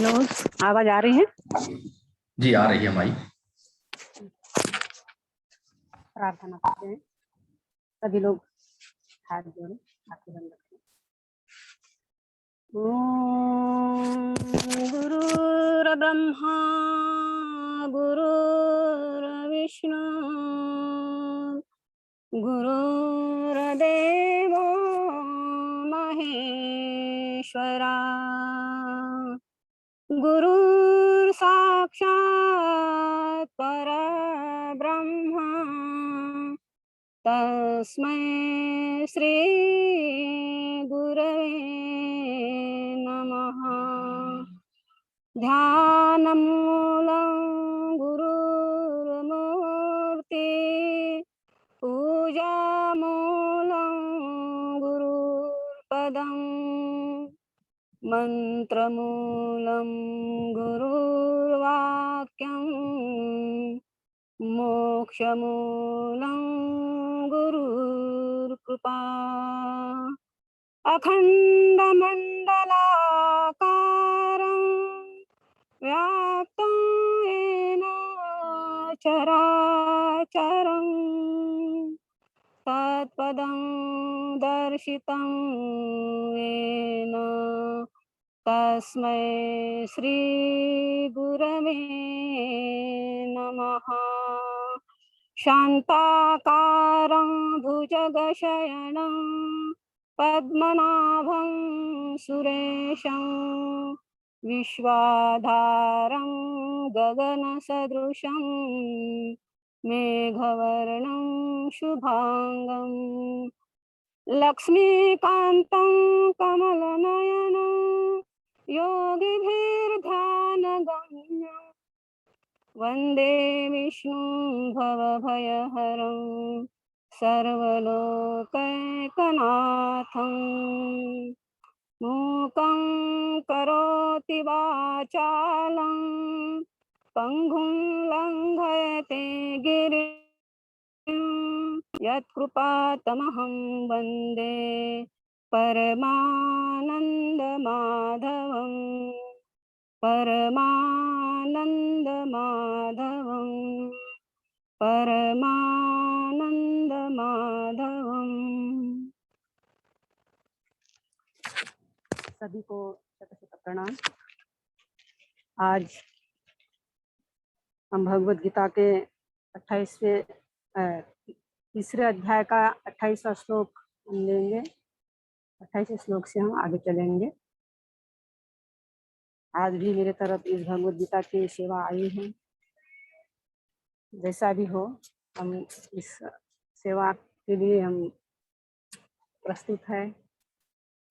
मनोज, आवाज आ रही है? जी आ रही है माई। प्रार्थना करते हैं, सभी लोग हाथ जोड़े, हाथ बंद रखें। ओम गुरुर्ब्रह्मा गुरुर्विष्णु गुरुर्देवो महेश्वरा गुरुर् साक्षात् परब्रह्मा तस्मै श्री गुरवे नमः। ध्यानमूलं गुरुर्मूर्ति पूजामूलं गुरुर्पदम् मंत्रमूलं गुरुर्वाक्यं मोक्षमूलं गुरुर्कृपा अखण्डमण्डलाकारं व्याप्तं येन चराचरं तत्पदं दर्शितं येन तस्मै श्री गुरवे नमः। शान्ताकारं भुजगशयनं पद्मनाभं सुरेशं विश्वाधारं गगनसदृशं मेघवर्णं शुभांगं लक्ष्मीकान्तं कमलनयनं योगिभिर्ध्यानगम्यं वन्दे विष्णुं भवभयहरं सर्वलोकैकनाथं। मूकं करोति वाचालं पङ्गुं लङ्घयते गिरिं यत्कृपातमहं वन्दे परमानन्दमाधवं परमानन्दमाधवं परमानन्दमाधवं। सभी को शत प्रणाम। आज हम भगवद गीता के 28वें तीसरे अध्याय का 28वां श्लोक हम लेंगे। 28वें श्लोक से हम आगे चलेंगे। आज भी मेरे तरफ इस भगवद गीता की सेवा आई है। जैसा भी हो, हम इस सेवा के लिए हम प्रस्तुत है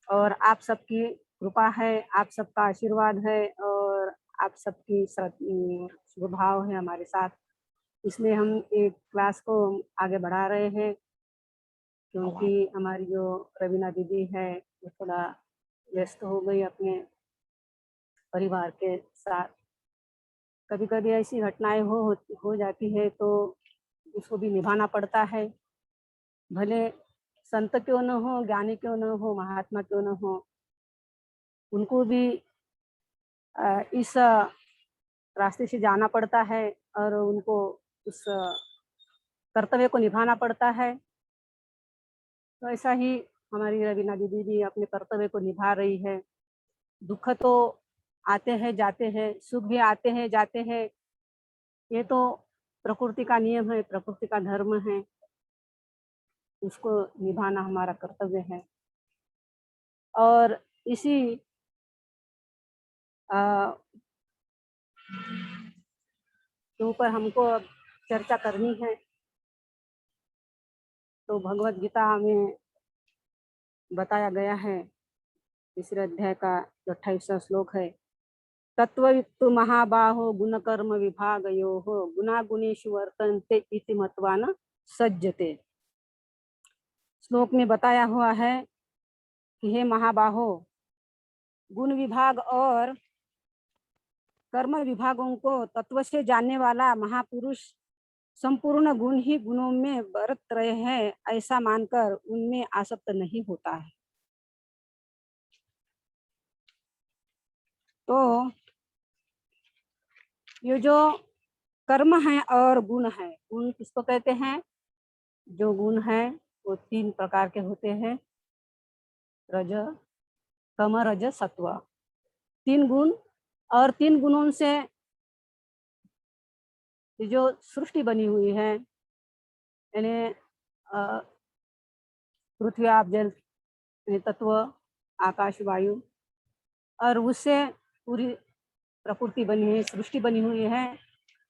और आप सबकी कृपा है, आप सबका आशीर्वाद है और आप सबकी स्वभाव है हमारे साथ। इसलिए हम एक क्लास को आगे बढ़ा रहे हैं, क्योंकि हमारी जो रवीना दीदी है वो थोड़ा व्यस्त हो गई अपने परिवार के साथ। कभी कभी ऐसी घटनाएं हो जाती है तो उसको भी निभाना पड़ता है। भले संत क्यों न हो, ज्ञानी क्यों न हो, महात्मा क्यों न हो, उनको भी इस रास्ते से जाना पड़ता है और उनको उस कर्तव्य को निभाना पड़ता है। तो ऐसा ही हमारी रवीना दीदी भी अपने कर्तव्य को निभा रही है। दुख तो आते हैं जाते हैं, सुख भी आते हैं जाते हैं, ये तो प्रकृति का नियम है, प्रकृति का धर्म है, उसको निभाना हमारा कर्तव्य है। और इसी के ऊपर हमको अब चर्चा करनी है। तो भगवद गीता हमें बताया गया है, तीसरे अध्याय का 28वां श्लोक है। तत्ववित्तु महाबाहो गुणकर्म विभागयोः गुणागुणेषु वर्तन्ते इति मत्वा न सज्जते। श्लोक में बताया हुआ है कि हे महाबाहो, गुण विभाग और कर्म विभागों को तत्व से जानने वाला महापुरुष संपूर्ण गुण ही गुणों में बरत रहे हैं ऐसा मानकर उनमें आसक्त नहीं होता है। तो ये जो कर्म है और गुण है, गुण किसको कहते हैं? जो गुण है वो 3 प्रकार के होते हैं, रज, तम, रज, सत्व। 3 गुण, और 3 गुणों से ये जो सृष्टि बनी हुई है, यानी पृथ्वी, आप, जल, यानी तत्व, आकाश, वायु, और उससे पूरी प्रकृति बनी है, सृष्टि बनी हुई है,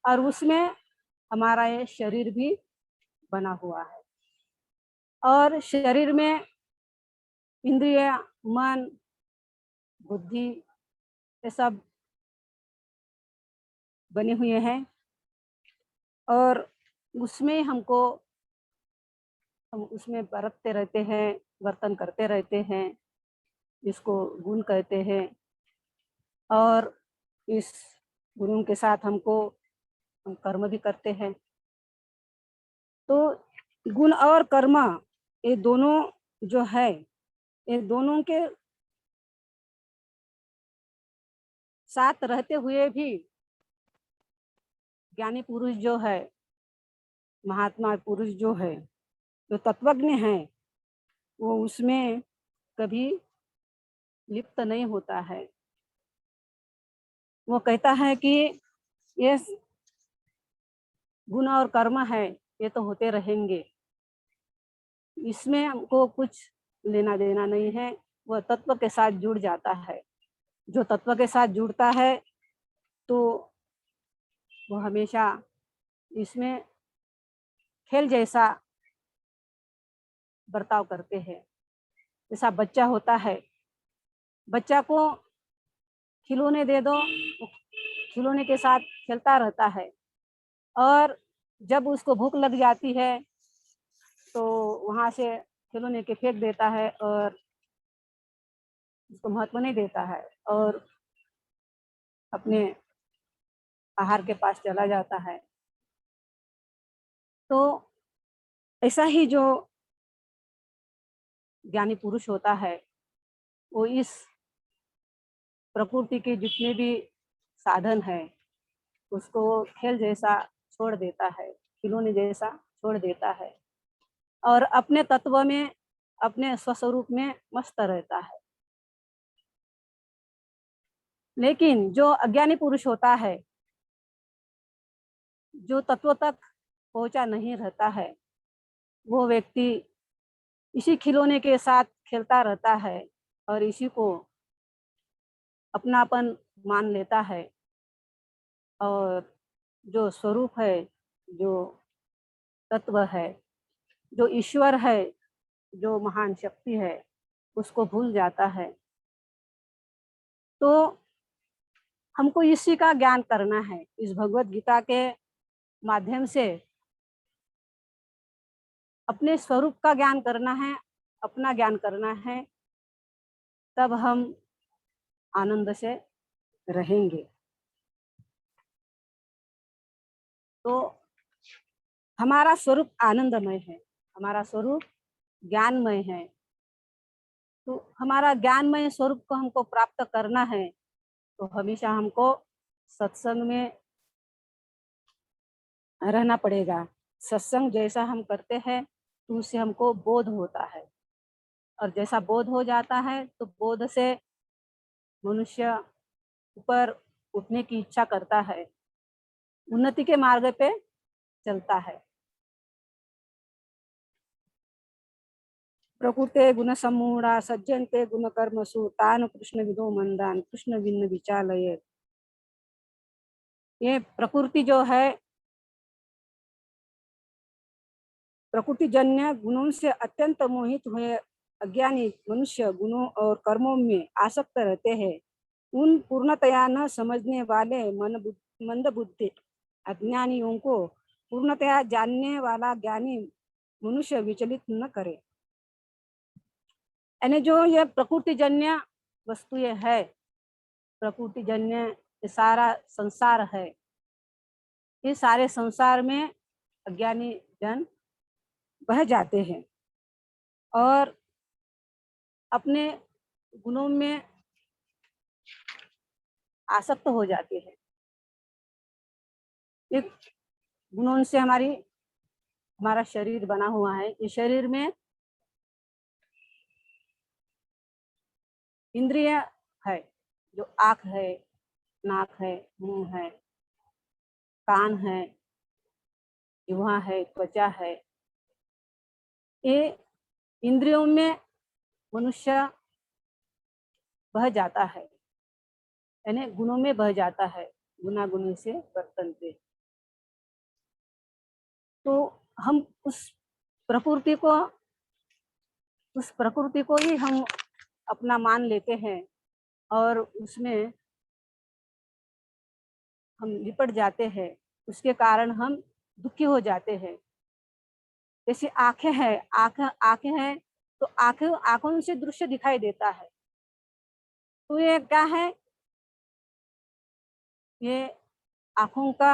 और उसमें हमारा ये शरीर भी बना हुआ है। और शरीर में इंद्रिय, मन, बुद्धि, ये सब बने हुए हैं, और उसमें हम उसमें बरतते रहते हैं, वर्तन करते रहते हैं, जिसको गुण कहते हैं। और इस गुणों के साथ हम कर्म भी करते हैं। तो गुण और कर्म, ये दोनों जो है, ये दोनों के साथ रहते हुए भी ज्ञानी पुरुष जो है, महात्मा पुरुष जो है, जो तत्वज्ञ है, वो उसमें कभी लिप्त नहीं होता है। वो कहता है कि ये गुण और कर्म है, ये तो होते रहेंगे, इसमें हमको कुछ लेना देना नहीं है। वह तत्व के साथ जुड़ जाता है। जो तत्व के साथ जुड़ता है तो वो हमेशा इसमें खेल जैसा बर्ताव करते हैं। जैसा बच्चा होता है, बच्चा को खिलौने दे दो, वो खिलौने के साथ खेलता रहता है, और जब उसको भूख लग जाती है तो वहां से खिलौने के फेंक देता है, और उसको महत्व नहीं देता है, और अपने आहार के पास चला जाता है। तो ऐसा ही जो ज्ञानी पुरुष होता है, वो इस प्रकृति के जितने भी साधन है, उसको खेल जैसा छोड़ देता है, खिलौने जैसा छोड़ देता है, और अपने तत्व में, अपने स्वस्वरूप में मस्त रहता है। लेकिन जो अज्ञानी पुरुष होता है, जो तत्व तक पहुंचा नहीं रहता है, वो व्यक्ति इसी खिलौने के साथ खेलता रहता है, और इसी को अपनापन मान लेता है, और जो स्वरूप है, जो तत्व है, जो ईश्वर है, जो महान शक्ति है, उसको भूल जाता है। तो हमको इसी का ज्ञान करना है, इस भगवत गीता के माध्यम से अपने स्वरूप का ज्ञान करना है, अपना ज्ञान करना है, तब हम आनंद से रहेंगे। तो हमारा स्वरूप आनंदमय है, हमारा स्वरूप ज्ञानमय है। तो हमारा ज्ञानमय स्वरूप को हमको प्राप्त करना है, तो हमेशा हमको सत्संग में रहना पड़ेगा। सत्संग जैसा हम करते हैं तो उससे हमको बोध होता है, और जैसा बोध हो जाता है तो बोध से मनुष्य ऊपर उठने की इच्छा करता है, उन्नति के मार्ग पे चलता है। प्रकृते गुण सम्मूढ़ा सज्जन्ते गुण कर्मसु तान कृष्ण विदो मंदान कृष्ण विन्न विचालये। ये प्रकृति जो है, प्रकृति जन्य गुणों से अत्यंत मोहित हुए अज्ञानी मनुष्य गुणों और कर्मों में आसक्त रहते हैं। उन पूर्णतया न समझने वाले मंद बुद्धि अज्ञानियों को पूर्णतया जानने वाला ज्ञानी मनुष्य विचलित न करे। यानी जो ये प्रकृति जन्य वस्तुएं है, प्रकृति जन्य ये सारा संसार है, ये सारे संसार में अज्ञानी जन बह जाते हैं, और अपने गुणों में आसक्त हो जाते हैं। एक गुणों से हमारा शरीर बना हुआ है। इस शरीर में इंद्रिय है, जो आँख है, नाक है, मुंह है, कान है, जिह्वा है, त्वचा है। ये इंद्रियों में मनुष्य बह जाता है, यानी गुणों में बह जाता है, गुना गुणी से वर्तनते। तो हम उस प्रकृति को ही हम अपना मान लेते हैं और उसमें हम लिपट जाते हैं। उसके कारण हम दुखी हो जाते हैं। जैसे आंखें हैं तो आंखों से दृश्य दिखाई देता है। तो ये क्या है, ये आंखों का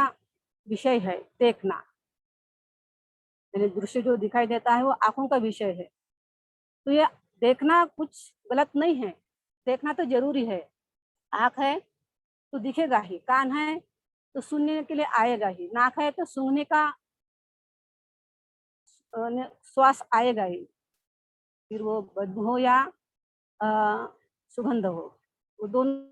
विषय है देखना, यानी दृश्य जो दिखाई देता है वो आंखों का विषय है। तो ये देखना कुछ गलत नहीं है, देखना तो जरूरी है। आंख है तो दिखेगा ही, कान है तो सुनने के लिए आएगा ही, नाक है तो सूंघने का श्वास आएगा ही, फिर वो बदबू हो या सुगंध हो, वो दोनों।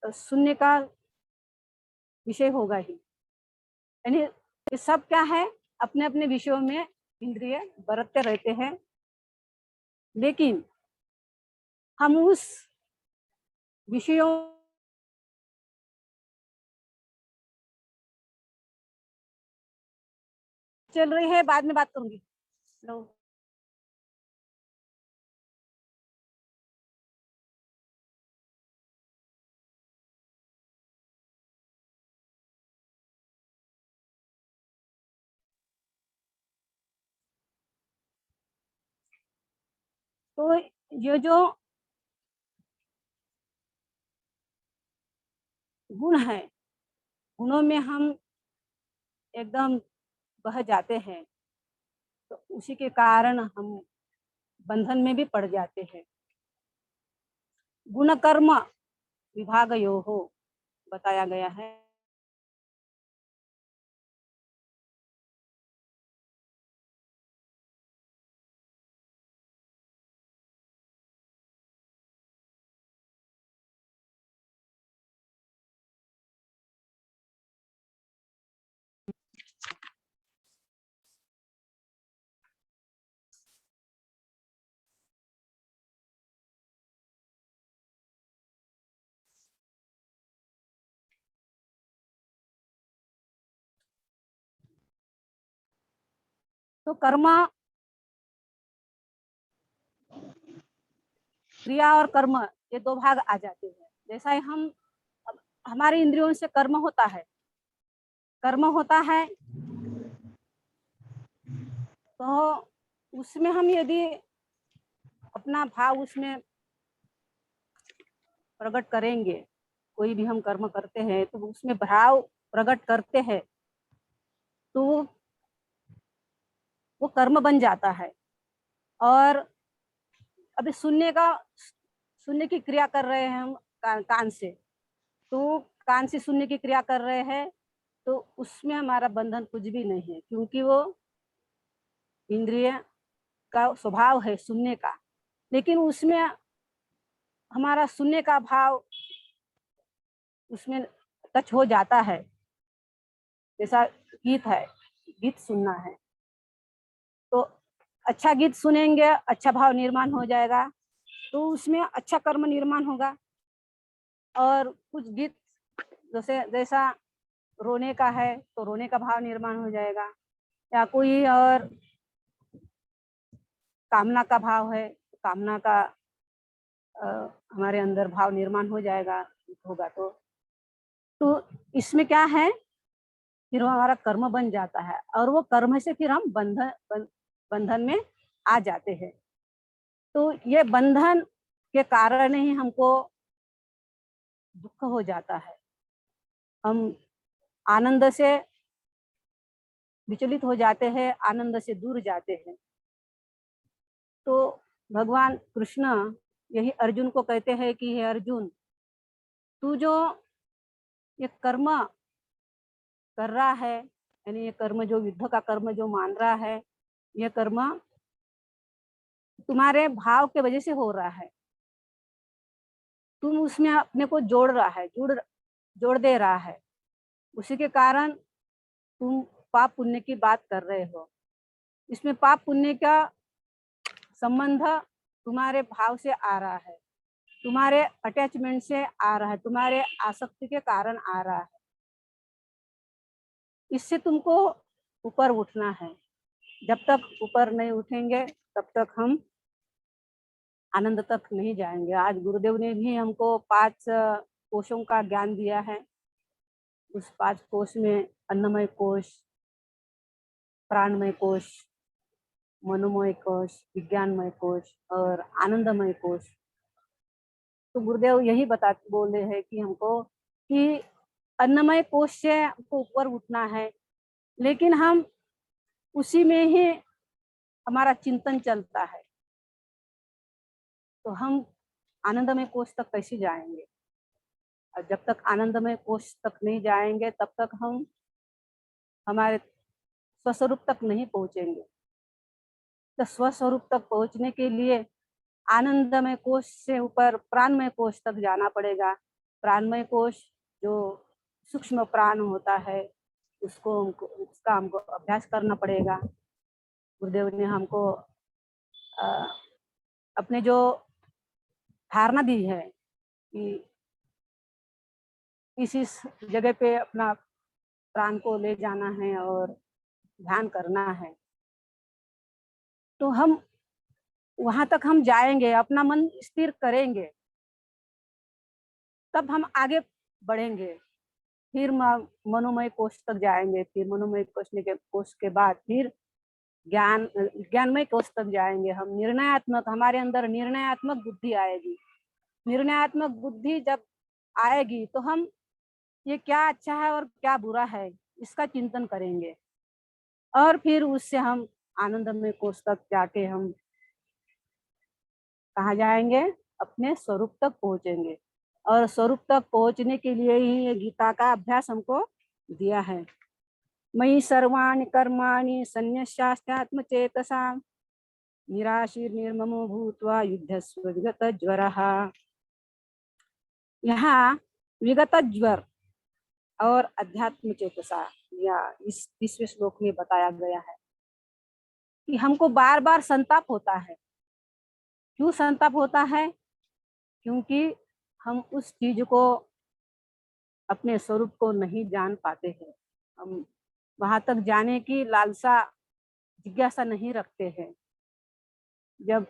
सुनने का विषय होगा ही, यानी ये सब क्या है, अपने अपने विषयों में इंद्रिय बरतते रहते हैं। लेकिन हम उस विषयों चल रही है, बाद में बात करूंगी। लो। तो ये जो गुण है, गुणों में हम एकदम बह जाते हैं, तो उसी के कारण हम बंधन में भी पड़ जाते हैं। गुण कर्म विभागयोः बताया गया है। तो कर्म, क्रिया और कर्म, ये दो भाग आ जाते हैं। जैसा हम हमारे इंद्रियों से कर्म होता है तो उसमें हम यदि अपना भाव उसमें प्रकट करेंगे, कोई भी हम कर्म करते हैं तो उसमें भाव प्रकट करते हैं, तो वो कर्म बन जाता है। और अभी सुनने की क्रिया कर रहे हैं हम कान से, तो कान से सुनने की क्रिया कर रहे हैं, तो उसमें हमारा बंधन कुछ भी नहीं है, क्योंकि वो इंद्रिय का स्वभाव है सुनने का। लेकिन उसमें हमारा सुनने का भाव उसमें टच हो जाता है। जैसा गीत है, गीत सुनना है तो अच्छा गीत सुनेंगे, अच्छा भाव निर्माण हो जाएगा, तो उसमें अच्छा कर्म निर्माण होगा। और कुछ गीत जैसा रोने का है तो रोने का भाव निर्माण हो जाएगा, या कोई और कामना का भाव है, कामना का हमारे अंदर भाव निर्माण हो जाएगा, होगा। तो इसमें क्या है, फिर वो हमारा कर्म बन जाता है, और वो कर्म से फिर हम बंधन में आ जाते हैं। तो ये बंधन के कारण ही हमको दुख हो जाता है। हम आनंद से विचलित हो जाते हैं, आनंद से दूर जाते हैं। तो भगवान कृष्ण यही अर्जुन को कहते हैं कि हे अर्जुन, तू जो ये कर्म कर रहा है, यानी ये कर्म जो युद्ध का कर्म जो मान रहा है, ये कर्म तुम्हारे भाव के वजह से हो रहा है। तुम उसमें अपने को जोड़ रहा है, जोड़ दे रहा है। उसी के कारण तुम पाप पुण्य की बात कर रहे हो। इसमें पाप पुण्य का संबंध तुम्हारे भाव से आ रहा है, तुम्हारे अटैचमेंट से आ रहा है, तुम्हारे आसक्ति के कारण आ रहा है। इससे तुमको ऊपर उठना है। जब तक ऊपर नहीं उठेंगे तब तक हम आनंद तक नहीं जाएंगे। आज गुरुदेव ने भी हमको 5 कोशों का ज्ञान दिया है। उस 5 कोश में अन्नमय कोश, प्राणमय कोश, मनोमय कोश, विज्ञानमय कोश और आनंदमय कोश। तो गुरुदेव यही बोले हैं कि हमको कि अन्नमय कोश से हमको ऊपर उठना है, लेकिन हम उसी में ही हमारा चिंतन चलता है। तो हम आनंदमय कोश तक कैसे जाएंगे? और जब तक आनंदमय कोश तक नहीं जाएंगे तब तक हम हमारे स्वस्वरूप तक नहीं पहुंचेंगे। तो स्वस्वरूप तक पहुंचने के लिए आनंदमय कोश से ऊपर प्राणमय कोश तक जाना पड़ेगा। प्राणमय कोश जो सूक्ष्म प्राण होता है, उसका हमको अभ्यास करना पड़ेगा। गुरुदेव ने हमको अपने जो धारणा दी है कि इस जगह पे अपना प्राण को ले जाना है और ध्यान करना है, तो हम वहां तक हम जाएंगे, अपना मन स्थिर करेंगे, तब हम आगे बढ़ेंगे। फिर मनोमय कोश तक जाएंगे, फिर मनोमय कोश के बाद फिर ज्ञानमय कोश तक जाएंगे। हम निर्णयात्मक, हमारे अंदर निर्णयात्मक बुद्धि आएगी। निर्णयात्मक बुद्धि जब आएगी तो हम ये क्या अच्छा है और क्या बुरा है इसका चिंतन करेंगे, और फिर उससे हम आनंदमय कोश तक जाके हम कहाँ जाएंगे? अपने स्वरूप तक पहुंचेंगे। और स्वरूप तक पहुंचने के लिए ही ये गीता का अभ्यास हमको दिया है। मयि सर्वाणि कर्माणि सन्न्यस्यात्मचेतसा निराशीर्निर्ममो भूत्वा युद्धस्व विगतज्वरः। यहाँ विगत ज्वर और अध्यात्म चेतसा या इस 20वें श्लोक में बताया गया है कि हमको बार बार संताप होता है। क्यों संताप होता है? क्योंकि हम उस चीज को, अपने स्वरूप को नहीं जान पाते हैं। हम वहां तक जाने की लालसा, जिज्ञासा नहीं रखते हैं। जब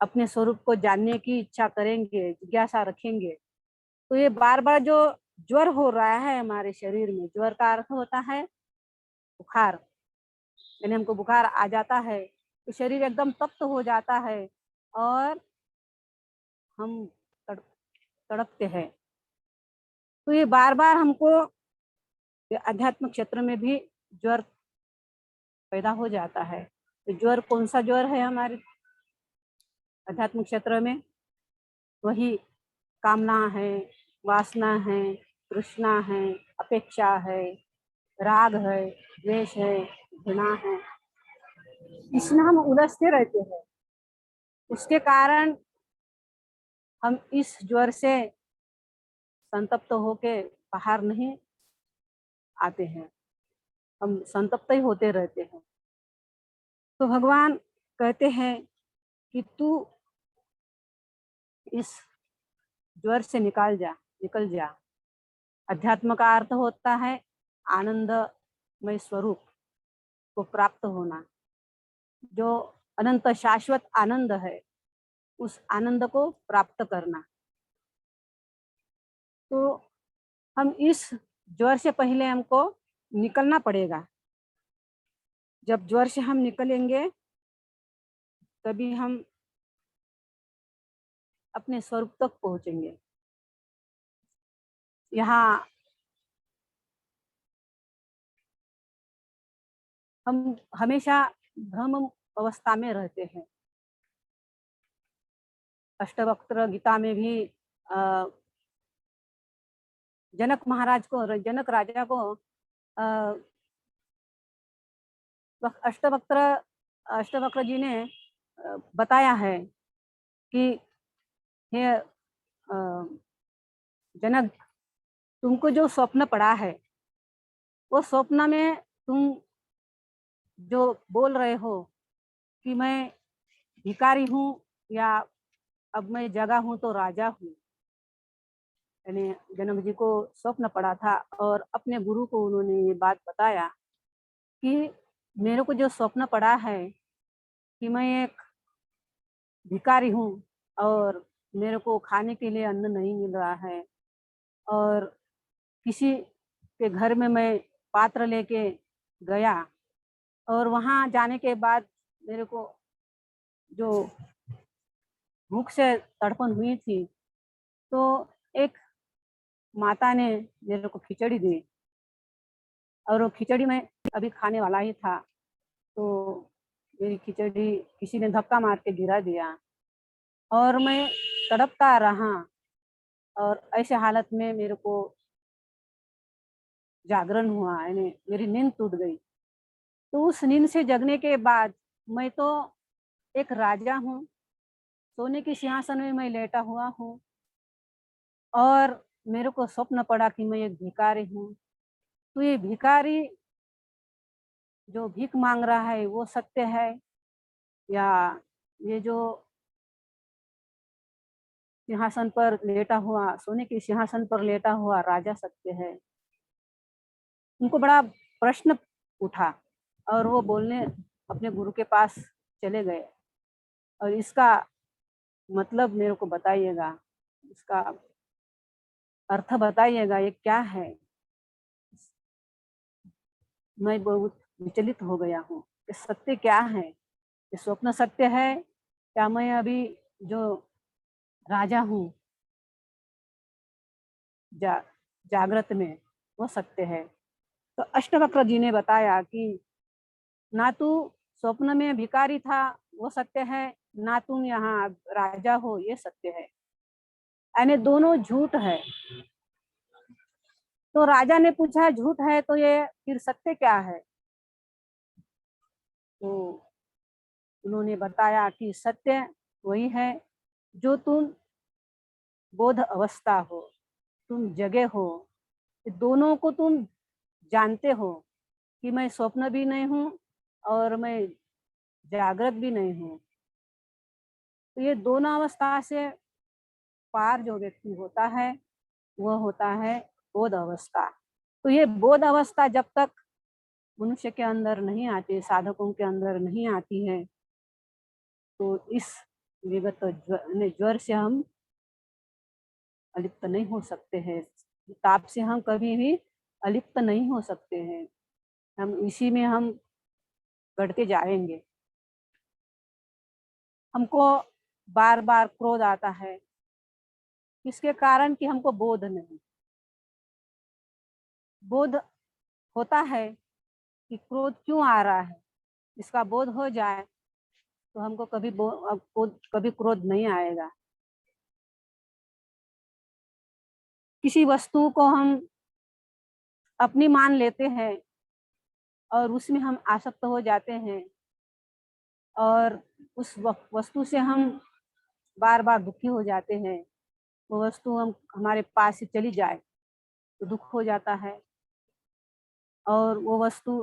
अपने स्वरूप को जानने की इच्छा करेंगे, जिज्ञासा रखेंगे, तो ये बार बार जो ज्वर हो रहा है हमारे शरीर में, ज्वर का अर्थ होता है बुखार, यानी हमको बुखार आ जाता है तो शरीर एकदम तप्त हो जाता है और हम तड़पते हैं। तो ये बार बार हमको आध्यात्मिक क्षेत्र में भी ज्वर पैदा हो जाता है। तो ज्वर, कौन सा ज्वर है हमारे आध्यात्मिक क्षेत्र में? वही कामना है, वासना है, तृष्णा है, अपेक्षा है, राग है, द्वेष है, घृणा है। इसमें हम उलझते रहते हैं। उसके कारण हम इस ज्वर से संतप्त होके बाहर नहीं आते हैं, हम संतप्त ही होते रहते हैं। तो भगवान कहते हैं कि तू इस ज्वर से निकल जा। अध्यात्म का अर्थ होता है आनंदमय स्वरूप को प्राप्त होना। जो अनंत शाश्वत आनंद है, उस आनंद को प्राप्त करना। तो हम इस ज्वर से पहले हमको निकलना पड़ेगा। जब ज्वर से हम निकलेंगे तभी हम अपने स्वरूप तक पहुंचेंगे। यहाँ हम हमेशा भ्रम अवस्था में रहते हैं। अष्टवक्र गीता में भी जनक राजा को अ, अष्टवक्र अष्टवक्र जी ने बताया है कि हे जनक, तुमको जो स्वप्न पड़ा है, वो स्वप्न में तुम जो बोल रहे हो कि मैं भिखारी हूँ या अब मैं जगा हूँ तो राजा हूँ। यानी जनक जी को स्वप्न पड़ा था और अपने गुरु को उन्होंने ये बात बताया कि मेरे को जो स्वप्न पड़ा है कि मैं एक भिखारी हूँ और मेरे को खाने के लिए अन्न नहीं मिल रहा है, और किसी के घर में मैं पात्र लेके गया और वहाँ जाने के बाद मेरे को जो भूख से तड़पन हुई थी, तो एक माता ने मेरे को खिचड़ी दी और वो खिचड़ी मैं अभी खाने वाला ही था, तो मेरी खिचड़ी किसी ने धक्का मार के गिरा दिया और मैं तड़पता रहा और ऐसे हालत में मेरे को जागरण हुआ, यानी मेरी नींद टूट गई। तो उस नींद से जगने के बाद मैं तो एक राजा हूँ, सोने के सिंहासन में मैं लेटा हुआ हूँ और मेरे को स्वप्न पड़ा कि मैं एक भिखारी हूँ। तो ये भिखारी जो भीख मांग रहा है वो सत्य है, या ये जो सिंहासन पर लेटा हुआ, सोने के सिंहासन पर लेटा हुआ राजा सत्य है? उनको बड़ा प्रश्न उठा और वो बोलने अपने गुरु के पास चले गए और इसका मतलब मेरे को बताइएगा, इसका अर्थ बताइएगा, ये क्या है? मैं बहुत विचलित हो गया हूँ, ये सत्य क्या है? ये स्वप्न सत्य है या मैं अभी जो राजा हूँ जागृत में, वो सत्य है? तो अष्टवक्र जी ने बताया कि ना तू स्वप्न में भिखारी था वो सत्य है, ना तुम यहाँ राजा हो ये सत्य है, यानी दोनों झूठ है। तो राजा ने पूछा झूठ है तो ये फिर सत्य क्या है? तो उन्होंने बताया कि सत्य वही है जो तुम बोध अवस्था हो, तुम जगे हो, दोनों को तुम जानते हो कि मैं स्वप्न भी नहीं हूँ और मैं जागृत भी नहीं हूँ। तो ये दोनों अवस्था से पार जो व्यक्ति होता है वह होता है बोध अवस्था। तो ये बोध अवस्था जब तक मनुष्य के अंदर नहीं आती, साधकों के अंदर नहीं आती है, तो इस विगत ज्वर से हम अलिप्त नहीं हो सकते हैं, ताप से हम कभी भी अलिप्त नहीं हो सकते हैं, हम इसी में हम बढ़ते जाएंगे। हमको बार बार क्रोध आता है, इसके कारण कि हमको बोध नहीं, बोध होता है कि क्रोध क्यों आ रहा है, इसका बोध हो जाए तो हमको कभी क्रोध नहीं आएगा। किसी वस्तु को हम अपनी मान लेते हैं और उसमें हम आसक्त हो जाते हैं और उस वस्तु से हम बार बार दुखी हो जाते हैं। वो वस्तु हम हमारे पास से चली जाए तो दुख हो जाता है, और वो वस्तु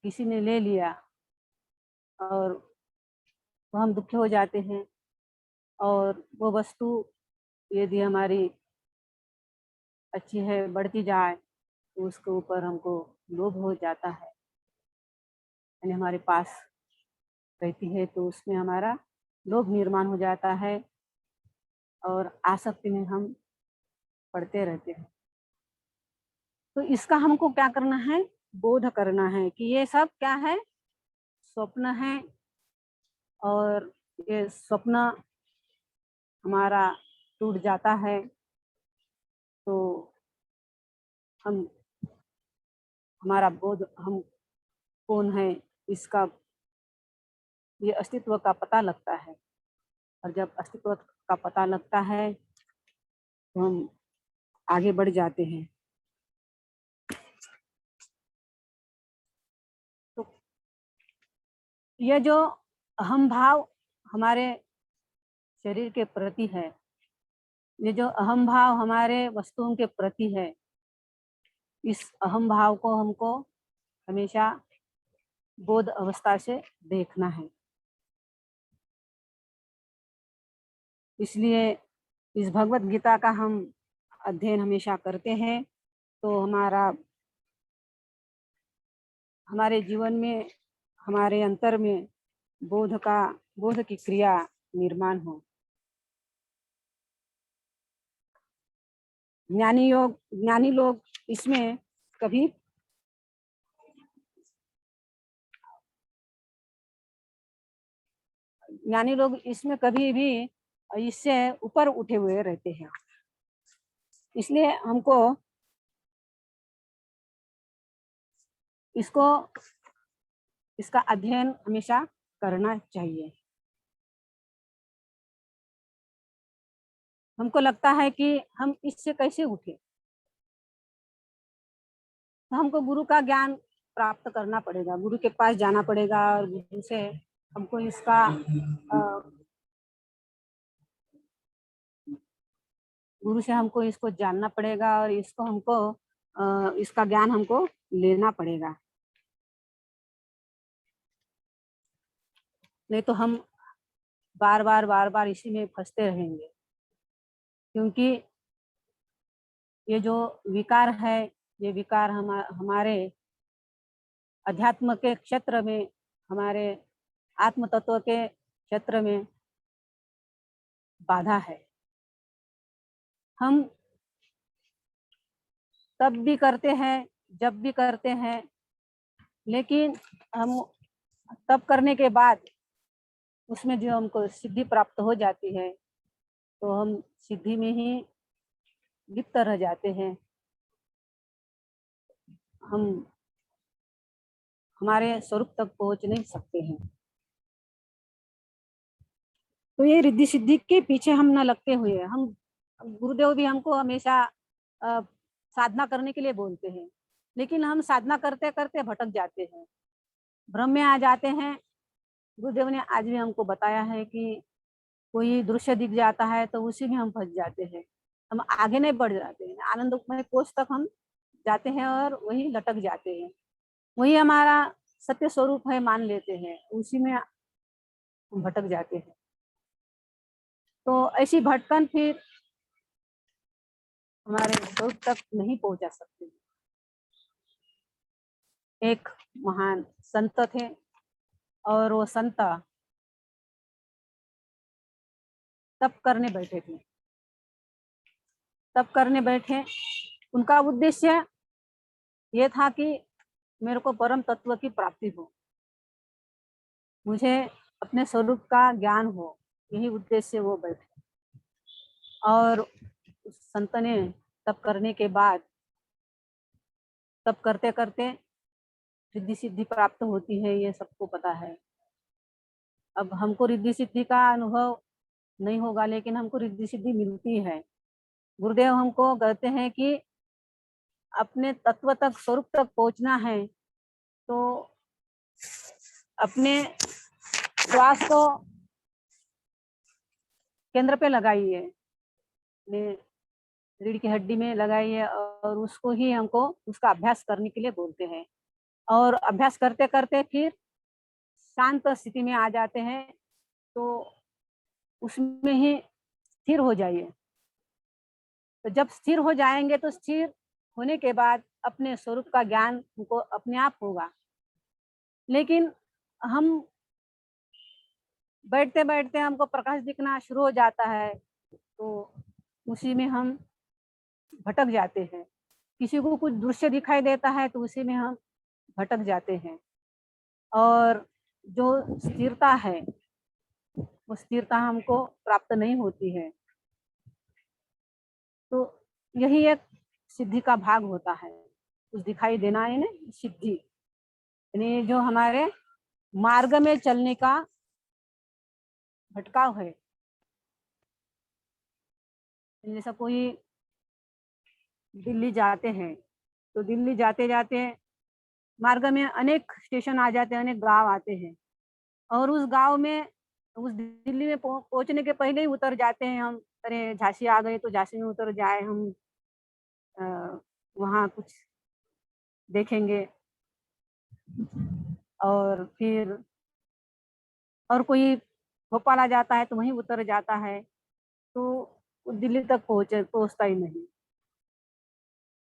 किसी ने ले लिया और तो हम दुखी हो जाते हैं, और वो वस्तु यदि हमारी अच्छी है, बढ़ती जाए तो उसके ऊपर हमको लोभ हो जाता है, यानी हमारे पास रहती है तो उसमें हमारा लोभ निर्माण हो जाता है और आसक्ति में हम पढ़ते रहते हैं। तो इसका हमको क्या करना है? बोध करना है कि ये सब क्या है? स्वप्न है, और ये स्वप्न हमारा टूट जाता है तो हम हमारा बोध हम कौन है, इसका ये अस्तित्व का पता लगता है। और जब अस्तित्व का पता लगता है तो हम आगे बढ़ जाते हैं। तो यह जो अहम भाव हमारे शरीर के प्रति है, ये जो अहम भाव हमारे वस्तुओं के प्रति है, इस अहम भाव को हमको हमेशा बोध अवस्था से देखना है। इसलिए इस भगवत गीता का हम अध्ययन हमेशा करते हैं तो हमारे जीवन में, हमारे अंतर में बोध की क्रिया निर्माण हो। ज्ञानी लोग इसमें कभी भी इससे ऊपर उठे हुए रहते हैं। इसलिए हमको इसका अध्ययन हमेशा करना चाहिए। हमको लगता है कि हम इससे कैसे उठे, तो हमको गुरु का ज्ञान प्राप्त करना पड़ेगा, गुरु के पास जाना पड़ेगा और गुरु से हमको इसको जानना पड़ेगा और इसका ज्ञान हमको लेना पड़ेगा। नहीं तो हम बार बार इसी में फंसते रहेंगे, क्योंकि ये जो विकार है, ये विकार हमारे अध्यात्म के क्षेत्र में, हमारे आत्म तत्व के क्षेत्र में बाधा है। हम तब भी करते हैं जब भी करते हैं, लेकिन हम तब करने के बाद उसमें जो हमको सिद्धि प्राप्त हो जाती है तो हम सिद्धि में ही लिप्त रह जाते हैं। हम हमारे स्वरूप तक पहुंच नहीं सकते हैं। तो ये रिद्धि सिद्धि के पीछे हम न लगते हुए, हम गुरुदेव भी हमको हमेशा साधना करने के लिए बोलते हैं, लेकिन हम साधना करते करते भटक जाते हैं, भ्रम में आ जाते हैं। गुरुदेव ने आज भी हमको बताया है कि कोई दृश्य दिख जाता है तो उसी में हम फंस जाते हैं, हम आगे नहीं बढ़ जाते हैं, आनंदमय कोष तक हम जाते हैं और वही लटक जाते हैं, वही हमारा सत्य स्वरूप है मान लेते हैं, उसी में हम भटक जाते हैं। तो ऐसी भटकन फिर हमारे स्वरूप तक नहीं पहुंचा सकते। एक महान संत थे और वो संत तप करने बैठे। उनका उद्देश्य ये था कि मेरे को परम तत्व की प्राप्ति हो, मुझे अपने स्वरूप का ज्ञान हो, यही उद्देश्य वो बैठे। और उस संत ने तप करने के बाद, तप करते करते रिद्धि सिद्धि प्राप्त होती है, ये सबको पता है। अब हमको रिद्धि सिद्धि का अनुभव नहीं होगा, लेकिन हमको रिद्धि सिद्धि मिलती है। गुरुदेव हमको कहते हैं कि अपने तत्व तक, स्वरूप तक पहुंचना है तो अपने श्वास को केंद्र पे लगाइए, रीढ़ की हड्डी में लगाइए और उसको ही हमको उसका अभ्यास करने के लिए बोलते हैं। और अभ्यास करते करते फिर शांत स्थिति में आ जाते हैं, तो उसमें ही स्थिर हो जाइए। तो जब स्थिर हो जाएंगे तो स्थिर होने के बाद अपने स्वरूप का ज्ञान हमको अपने आप होगा। लेकिन हम बैठते बैठते हमको प्रकाश दिखना शुरू हो जाता है, तो उसी में हम भटक जाते हैं। किसी को कुछ दृश्य दिखाई देता है तो उसी में हम भटक जाते हैं, और जो स्थिरता है वो स्थिरता हमको प्राप्त नहीं होती है। तो यही एक सिद्धि का भाग होता है, कुछ दिखाई देना है ना, सिद्धि। यानी जो हमारे मार्ग में चलने का भटकाव है। जैसा कोई दिल्ली जाते हैं तो दिल्ली जाते जाते मार्ग में अनेक स्टेशन आ जाते हैं, अनेक गांव आते हैं, और उस गांव में उस दिल्ली में पहुंचने के पहले ही उतर जाते हैं हम। अरे झांसी आ गए तो झांसी में उतर जाए हम, वहाँ कुछ देखेंगे। और फिर और कोई भोपाल आ जाता है तो वहीं उतर जाता है, तो वो दिल्ली तक पहुंचता ही नहीं।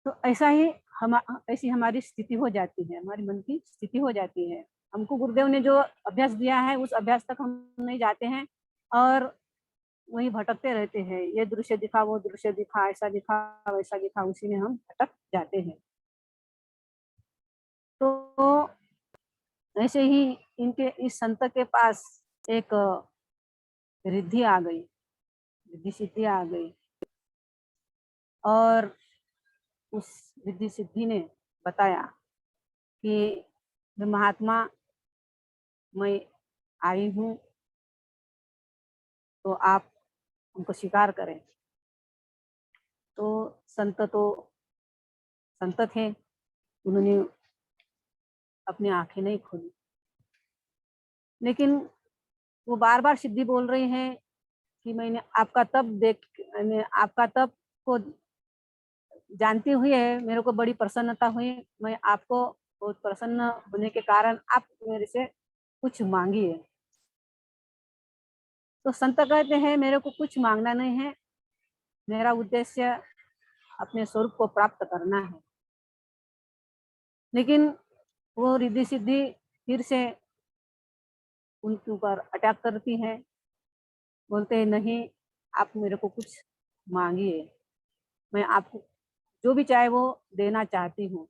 तो ऐसा ही हम ऐसी हमारी स्थिति हो जाती है, हमारी मन की स्थिति हो जाती है। हमको गुरुदेव ने जो अभ्यास दिया है उस अभ्यास तक हम नहीं जाते हैं और वहीं भटकते रहते हैं। ये दृश्य दिखा, वो दृश्य दिखा, ऐसा दिखा, वैसा दिखा, उसी में हम भटक जाते हैं। तो ऐसे ही इनके इस संत के पास एक रिद्धि आ गई, रिद्धि सिद्धि आ गई, और उस रिद्धि सिद्धि ने बताया कि महात्मा मैं आई हूँ, तो आप हमको स्वीकार करें। तो संत थे, उन्होंने अपनी आंखें नहीं खोली, लेकिन वो बार बार सिद्धि बोल रहे हैं कि मैंने आपका आपका तप को जानती हुई है, मेरे को बड़ी प्रसन्नता हुई, मैं आपको बहुत प्रसन्न होने के कारण आप मेरे से कुछ मांगिए। तो संत कहते हैं मेरे को कुछ मांगना नहीं है, मेरा उद्देश्य अपने स्वरूप को प्राप्त करना है। लेकिन वो रिद्धि सिद्धि फिर से उनके ऊपर अटैक करती है, बोलते हैं नहीं, आप मेरे को कुछ मांगिए, मैं आपको जो भी चाहे वो देना चाहती हूँ।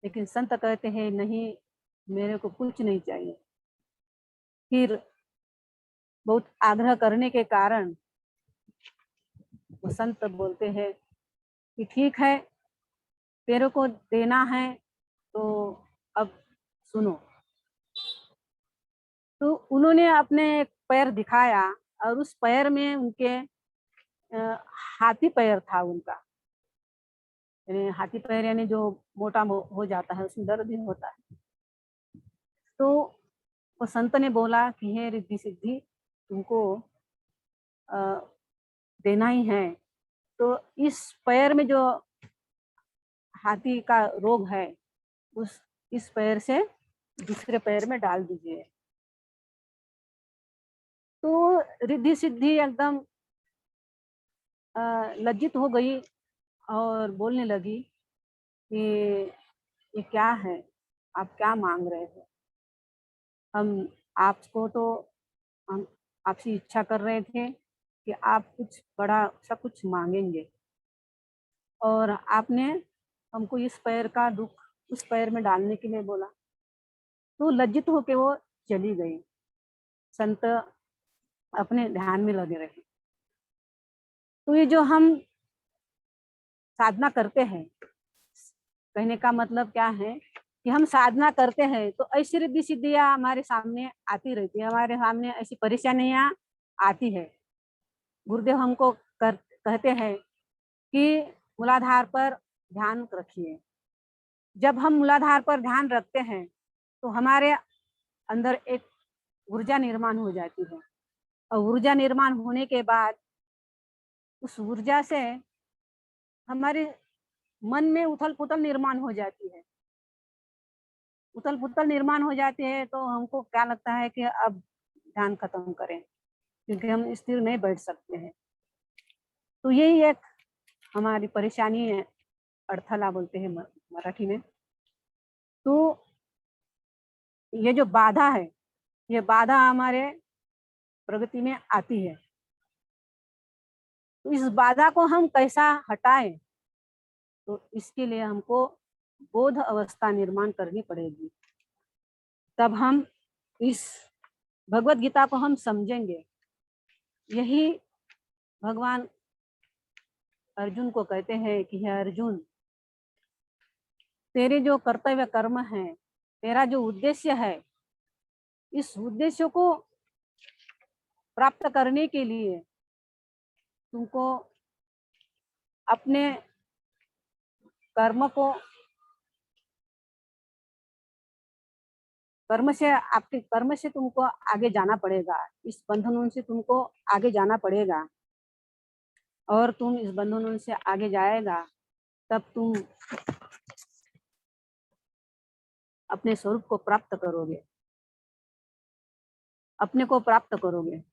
लेकिन संत कहते हैं नहीं, मेरे को कुछ नहीं चाहिए। फिर बहुत आग्रह करने के कारण वो संत बोलते हैं कि ठीक है, तेरे को देना है तो अब सुनो। तो उन्होंने अपने एक पैर दिखाया, और उस पैर में उनके हाथी पैर था उनका। यानी हाथी पैर यानी जो मोटा हो जाता है, उसमें दर्द भी होता है। तो वो संत ने बोला कि हे रिद्धि सिद्धि, तुमको देना ही है, तो इस पैर में जो हाथी का रोग है, उस इस पैर से दूसरे पैर में डाल दीजिए। तो रिद्धि सिद्धि एकदम लज्जित हो गई और बोलने लगी कि ये क्या है, आप क्या मांग रहे हो? हम आपको तो हम आपसे इच्छा कर रहे थे कि आप कुछ बड़ा सा कुछ मांगेंगे, और आपने हमको इस पैर का दुख उस पैर में डालने के लिए बोला। तो लज्जित होके वो चली गई। संत अपने ध्यान में लगे रहे। तो ये जो हम साधना करते हैं, कहने का मतलब क्या है कि हम साधना करते हैं तो ऐसी रिद्धि सिद्धियां हमारे सामने आती रहती है, हमारे सामने ऐसी परेशानियां आती है। गुरुदेव हमको कहते हैं कि मूलाधार पर ध्यान रखिए। जब हम मूलाधार पर ध्यान रखते हैं तो हमारे अंदर एक ऊर्जा निर्माण हो जाती है, और ऊर्जा निर्माण होने के बाद उस ऊर्जा से हमारे मन में उथल पुथल निर्माण हो जाती है। उथल पुथल निर्माण हो जाती है तो हमको क्या लगता है कि अब ध्यान खत्म करें, क्योंकि हम स्थिर नहीं बैठ सकते हैं। तो यही एक हमारी परेशानी है, अड़थला बोलते हैं मराठी में। तो ये जो बाधा है, ये बाधा हमारे प्रगति में आती है। तो इस बाधा को हम कैसा हटाएं, तो इसके लिए हमको बोध अवस्था निर्माण करनी पड़ेगी। तब हम इस भगवत गीता को हम समझेंगे। यही भगवान अर्जुन को कहते हैं कि हे अर्जुन, तेरे जो कर्तव्य कर्म हैं तेरा जो उद्देश्य है, इस उद्देश्य को प्राप्त करने के लिए तुमको अपने कर्म को आपके कर्म से तुमको आगे जाना पड़ेगा। इस बंधनों से तुमको आगे जाना पड़ेगा, और तुम इस बंधनों से आगे जाएगा तब तुम अपने स्वरूप को प्राप्त करोगे, अपने को प्राप्त करोगे।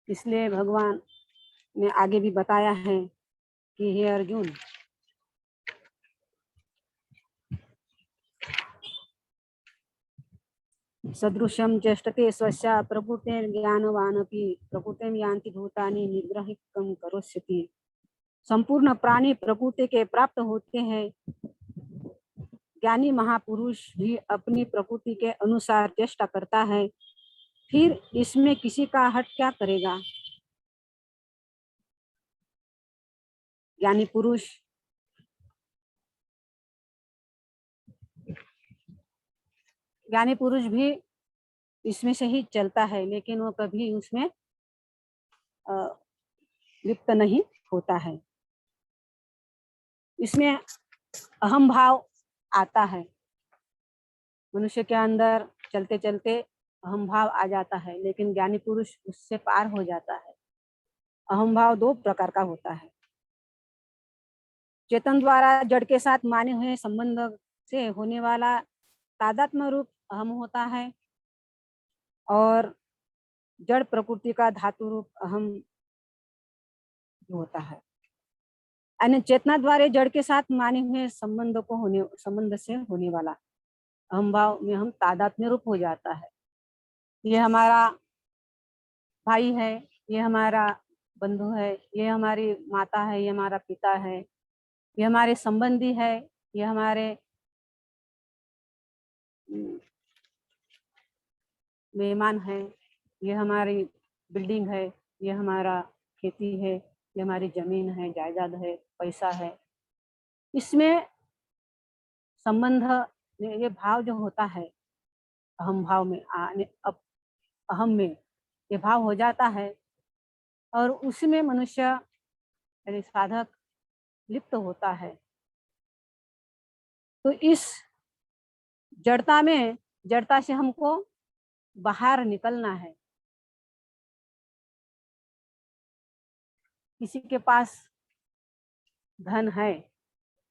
इसलिए भगवान ने आगे भी बताया है कि हे अर्जुन, सदृशं चेष्टते स्वस्या प्रकृतिर्ज्ञानवानपि प्रकृतिं यान्ति भूतानि निग्रहितं करोष्यति। संपूर्ण प्राणी प्रकृति के प्राप्त होते हैं। ज्ञानी महापुरुष भी अपनी प्रकृति के अनुसार चेष्टा करता है, फिर इसमें किसी का हट क्या करेगा। ज्ञानी पुरुष भी इसमें से ही चलता है, लेकिन वो कभी उसमें लिप्त नहीं होता है। इसमें अहम भाव आता है, मनुष्य के अंदर चलते चलते अहम भाव आ जाता है, लेकिन ज्ञानी पुरुष उससे पार हो जाता है। अहम भाव दो प्रकार का होता है। चेतन द्वारा जड़ के साथ माने हुए संबंध से होने वाला तादात्म्य रूप अहम होता है, और जड़ प्रकृति का धातु रूप अहम होता है। अन्य चेतना द्वारा जड़ के साथ माने हुए संबंध से होने वाला अहम भाव में हम तादात्म्य रूप हो जाता है। ये हमारा भाई है, ये हमारा बंधु है, ये हमारी माता है, ये हमारा पिता है, ये हमारे संबंधी है, ये हमारे मेहमान है, ये हमारी बिल्डिंग है, ये हमारा खेती है, ये हमारी जमीन है, जायदाद है, पैसा है। इसमें संबंध ये भाव जो होता है, अहम भाव में अहम में ये भाव हो जाता है, और उसमें मनुष्य यानी साधक लिप्त होता है। तो इस जड़ता से हमको बाहर निकलना है। किसी के पास धन है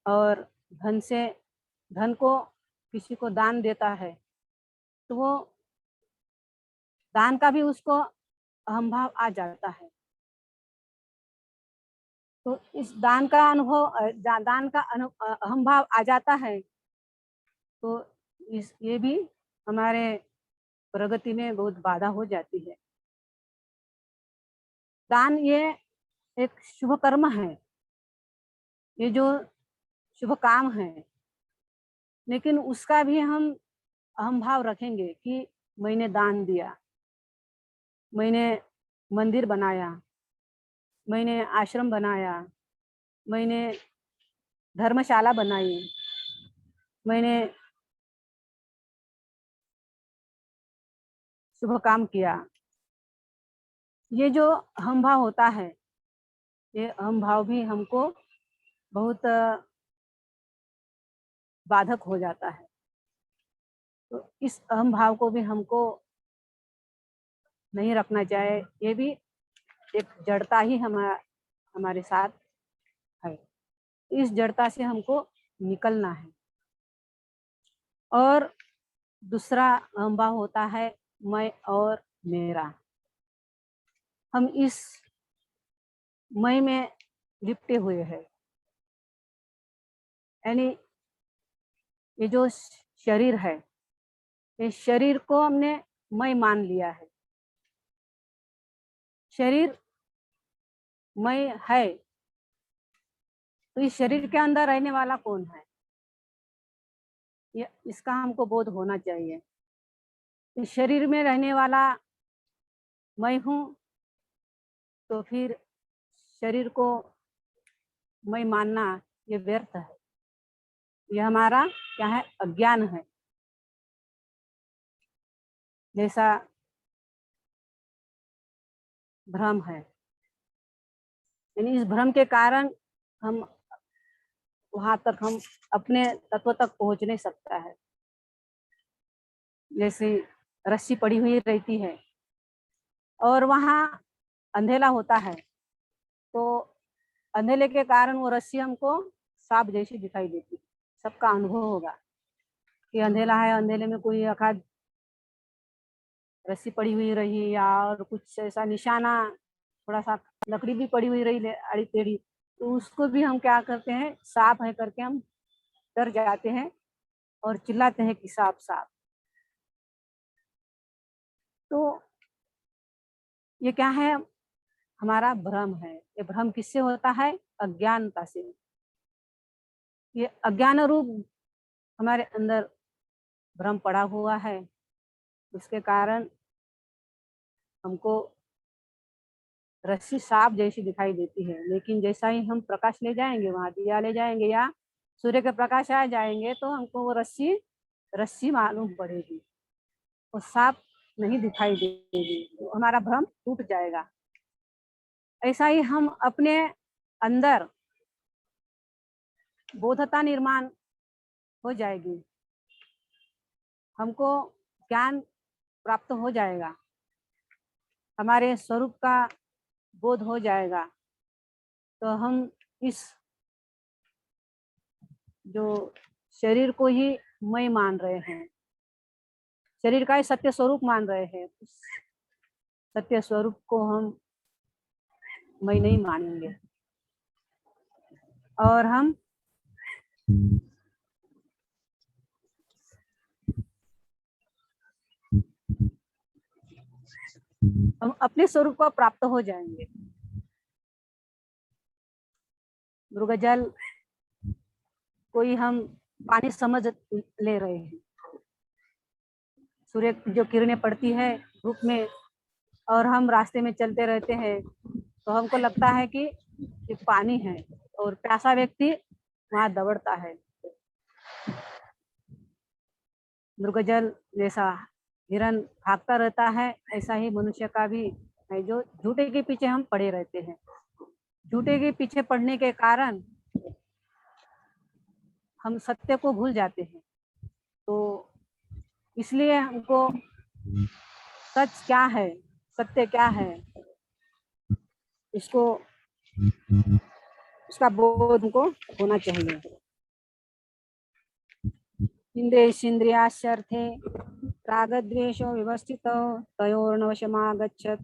और धन को किसी को दान देता है, तो वो दान का भी उसको अहम भाव आ जाता है। तो इस दान का अहम भाव आ जाता है, तो ये भी हमारे प्रगति में बहुत बाधा हो जाती है। दान ये एक शुभ कर्म है, ये जो शुभ काम है, लेकिन उसका भी हम अहम भाव रखेंगे कि मैंने दान दिया, मैंने मंदिर बनाया, मैंने आश्रम बनाया, मैंने धर्मशाला बनाई, मैंने शुभ काम किया। ये जो अहम भाव होता है, ये अहम भाव भी हमको बहुत बाधक हो जाता है। तो इस अहम भाव को भी हमको नहीं रखना चाहिए। ये भी एक जड़ता ही हमारे साथ है। इस जड़ता से हमको निकलना है। और दूसरा अहम भाव होता है मैं और मेरा। हम इस मैं में लिपटे हुए हैं, यानी ये जो शरीर है, ये शरीर को हमने मैं मान लिया है। शरीर मैं है, तो इस शरीर के अंदर रहने वाला कौन है, ये इसका हमको बोध होना चाहिए। इस शरीर में रहने वाला मैं हूँ, तो फिर शरीर को मैं मानना ये व्यर्थ है। ये हमारा क्या है? अज्ञान है। जैसा भ्रम है, यानी इस भ्रम के कारण हम वहां तक हम अपने तत्व तक पहुंच नहीं सकता है। जैसे रस्सी पड़ी हुई रहती है और वहां अंधेला होता है, तो अंधेले के कारण वो रस्सी हमको सांप जैसी दिखाई देती है। सबका अनुभव होगा कि अंधेला है, अंधेले में कोई आखिर रस्सी पड़ी हुई रही या और कुछ ऐसा निशाना, थोड़ा सा लकड़ी भी पड़ी हुई रही आड़ी टेढ़ी, तो उसको भी हम क्या करते हैं? सांप है करके हम डर जाते हैं और चिल्लाते हैं कि सांप सांप। तो ये क्या है? हमारा भ्रम है। ये भ्रम किससे होता है? अज्ञानता से। ये अज्ञान रूप हमारे अंदर भ्रम पड़ा हुआ है, उसके कारण हमको रस्सी सांप जैसी दिखाई देती है। लेकिन जैसा ही हम प्रकाश ले जाएंगे, वहां दिया ले जाएंगे या सूर्य के प्रकाश आ जाएंगे, तो हमको वो रस्सी रस्सी मालूम पड़ेगी, वो सांप नहीं दिखाई देगी, तो हमारा भ्रम टूट जाएगा। ऐसा ही हम अपने अंदर बोधता निर्माण हो जाएगी, हमको ज्ञान प्राप्त हो जाएगा, हमारे स्वरूप का बोध हो जाएगा। तो हम इस जो शरीर को ही मैं मान रहे हैं, शरीर का ही सत्य स्वरूप मान रहे हैं, उस सत्य स्वरूप को हम मैं नहीं मानेंगे और हम अपने स्वरूप को प्राप्त हो जाएंगे। मृगजल कोई हम पानी समझ ले रहे हैं, सूर्य की जो किरणें पड़ती है धूप में और हम रास्ते में चलते रहते हैं, तो हमको लगता है कि ये पानी है और प्यासा व्यक्ति वहां दौड़ता है। मृगजल जैसा हिरन भागता रहता है, ऐसा ही मनुष्य का भी है, जो झूठे के पीछे हम पड़े रहते हैं। झूठे के पीछे पड़ने के कारण हम सत्य को भूल जाते हैं। तो इसलिए हमको सच क्या है, सत्य क्या है, इसको इसका बोध हमको होना चाहिए। इंद्रियार्थेषु रागद्वेषो व्यवस्थितो तयोर्नवशमागच्छत्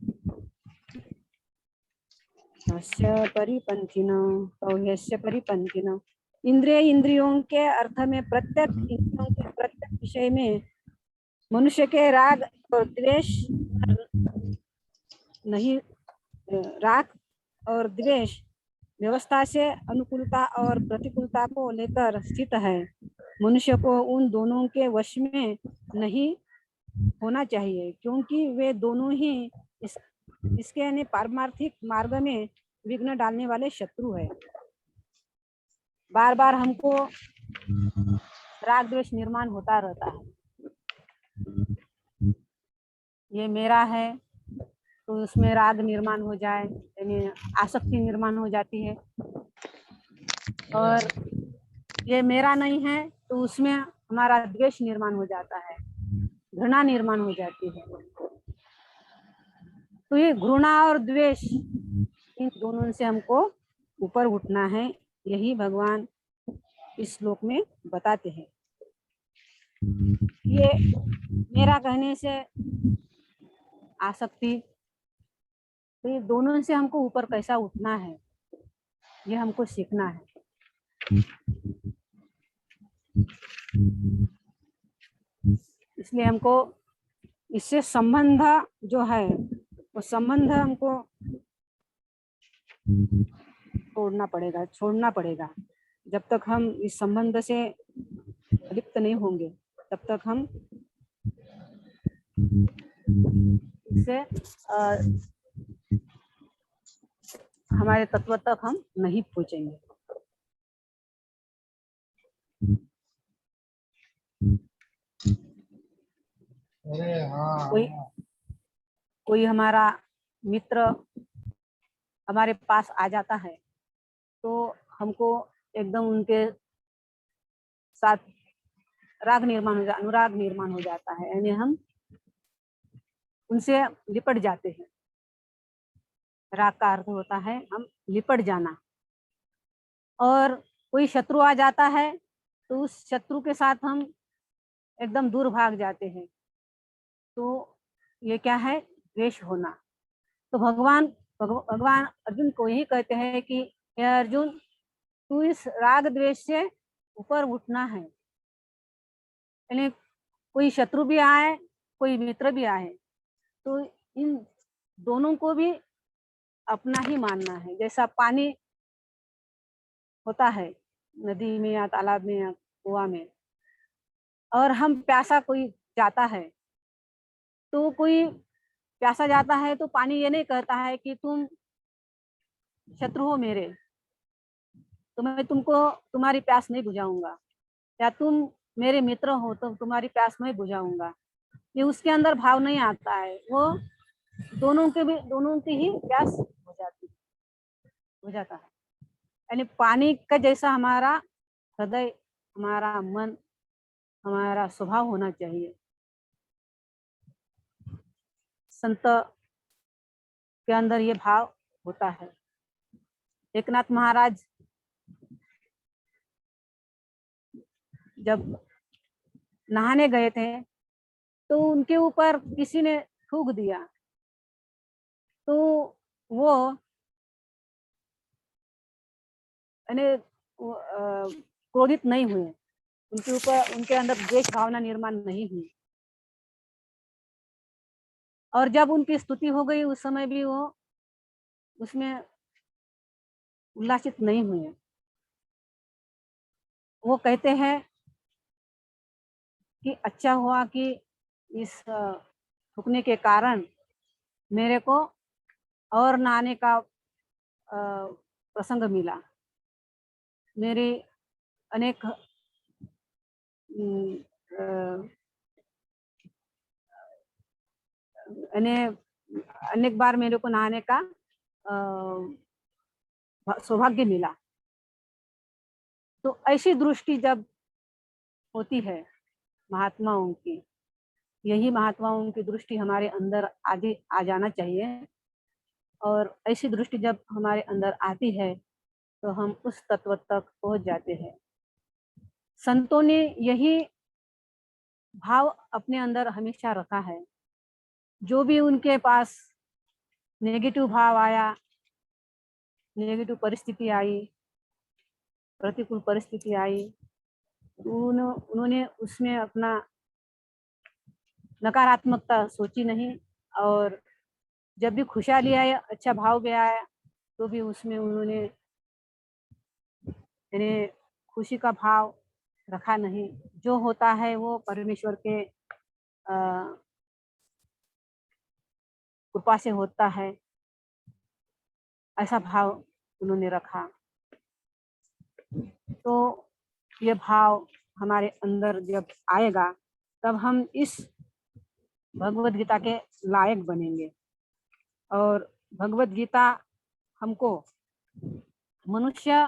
तस्य परिपन्थिनः तो ह्यस्य परिपन्थिनः। इंद्रियों के अर्थ में प्रत्येक इंद्रियों के प्रत्येक विषय में मनुष्य के राग और द्वेष नहीं, राग और द्वेष व्यवस्था से अनुकूलता और प्रतिकूलता को लेकर स्थित है। मनुष्य को उन दोनों के वश में नहीं होना चाहिए, क्योंकि वे दोनों ही इसके यानी पारमार्थिक मार्ग में विघ्न डालने वाले शत्रु है। बार बार हमको राग द्वेष निर्माण होता रहता है। ये मेरा है तो उसमें राग निर्माण हो जाए, यानी आसक्ति निर्माण हो जाती है, और ये मेरा नहीं है तो उसमें हमारा द्वेष निर्माण हो जाता है, घृणा निर्माण हो जाती है। तो ये घृणा और द्वेष, इन दोनों से हमको ऊपर उठना है, यही भगवान इस श्लोक में बताते हैं। ये मेरा कहने से आसक्ति, तो ये दोनों से हमको ऊपर कैसा उठना है, ये हमको सीखना है। इसलिए हमको इससे संबंध जो है, वो संबंध हमको छोड़ना पड़ेगा। जब तक हम इस संबंध से लिप्त नहीं होंगे, तब तक हम इससे हमारे तत्व तक हम नहीं पहुंचेंगे। कोई कोई हमारा मित्र हमारे पास आ जाता है तो हमको एकदम उनके साथ अनुराग निर्माण हो जाता है, यानी हम उनसे लिपट जाते हैं। राग का अर्थ होता है हम लिपट जाना। और कोई शत्रु आ जाता है तो उस शत्रु के साथ हम एकदम दूर भाग जाते हैं, तो ये क्या है? द्वेष होना। तो भगवान अर्जुन को यही कहते हैं कि हे अर्जुन, तू इस राग द्वेष से ऊपर उठना है। यानी कोई शत्रु भी आए, कोई मित्र भी आए, तो इन दोनों को भी अपना ही मानना है। जैसा पानी होता है नदी में या तालाब में या कुआं में, और हम प्यासा कोई जाता है, तो कोई प्यासा जाता है तो पानी ये नहीं कहता है कि तुम शत्रु हो मेरे, तो मैं तुमको तुम्हारी प्यास नहीं बुझाऊंगा, या तुम मेरे मित्र हो तो तुम्हारी प्यास मैं बुझाऊंगा। ये उसके अंदर भाव नहीं आता है। वो दोनों की ही प्यास हो जाता है। यानी पानी का जैसा हमारा हृदय, हमारा मन, हमारा स्वभाव होना चाहिए। संत के अंदर ये भाव होता है। एकनाथ महाराज जब नहाने गए थे तो उनके ऊपर किसी ने थूक दिया, तो वो यानी क्रोधित नहीं हुए, उनके ऊपर उनके अंदर द्वेष भावना निर्माण नहीं हुई। और जब उनकी स्तुति हो गई उस समय भी वो उसमें उल्लासित नहीं हुए। वो कहते हैं कि अच्छा हुआ कि इस थूकने के कारण मेरे को और नहाने का प्रसंग मिला। मेरी अनेक अनेक बार मेरे को नहाने का सौभाग्य मिला। तो ऐसी दृष्टि जब होती है महात्माओं की, यही महात्माओं की दृष्टि हमारे अंदर आगे आ जाना चाहिए। और ऐसी दृष्टि जब हमारे अंदर आती है तो हम उस तत्व तक पहुंच जाते हैं। संतों ने यही भाव अपने अंदर हमेशा रखा है। जो भी उनके पास नेगेटिव भाव आया, नेगेटिव परिस्थिति आई, प्रतिकूल परिस्थिति आई, उन्होंने उसमें अपना नकारात्मकता सोची नहीं। और जब भी खुशहाली आया, अच्छा भाव भी आया, तो भी उसमें उन्होंने यानी खुशी का भाव रखा नहीं। जो होता है वो परमेश्वर के कृपा से होता है, ऐसा भाव उन्होंने रखा। तो ये भाव हमारे अंदर जब आएगा तब हम इस भगवत गीता के लायक बनेंगे। और भगवत गीता हमको मनुष्य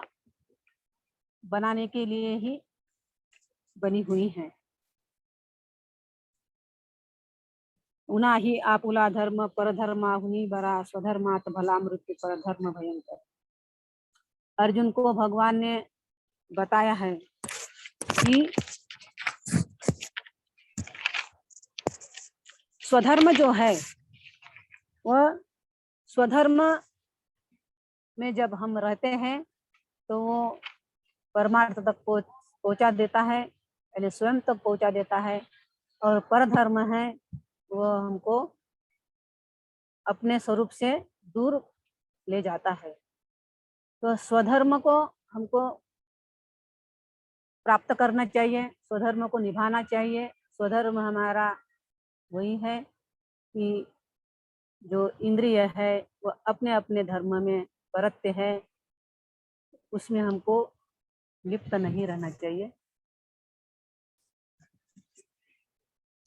बनाने के लिए ही बनी हुई है। उना ही आपुला धर्म परधर्मा हुनी बरा, स्वधर्मात भला मृत्यु पर धर्म भयंकर। अर्जुन को भगवान ने बताया है कि स्वधर्म जो है वह स्वधर्म में जब हम रहते हैं तो वो परमार्थ तक पहुंचा देता है, यानी स्वयं तक पहुंचा देता है। और परधर्म है वो हमको अपने स्वरूप से दूर ले जाता है। तो स्वधर्म को हमको प्राप्त करना चाहिए, स्वधर्म को निभाना चाहिए। स्वधर्म हमारा वही है कि जो इंद्रिय है वो अपने अपने धर्म में परतते हैं, उसमें हमको लिप्त नहीं रहना चाहिए।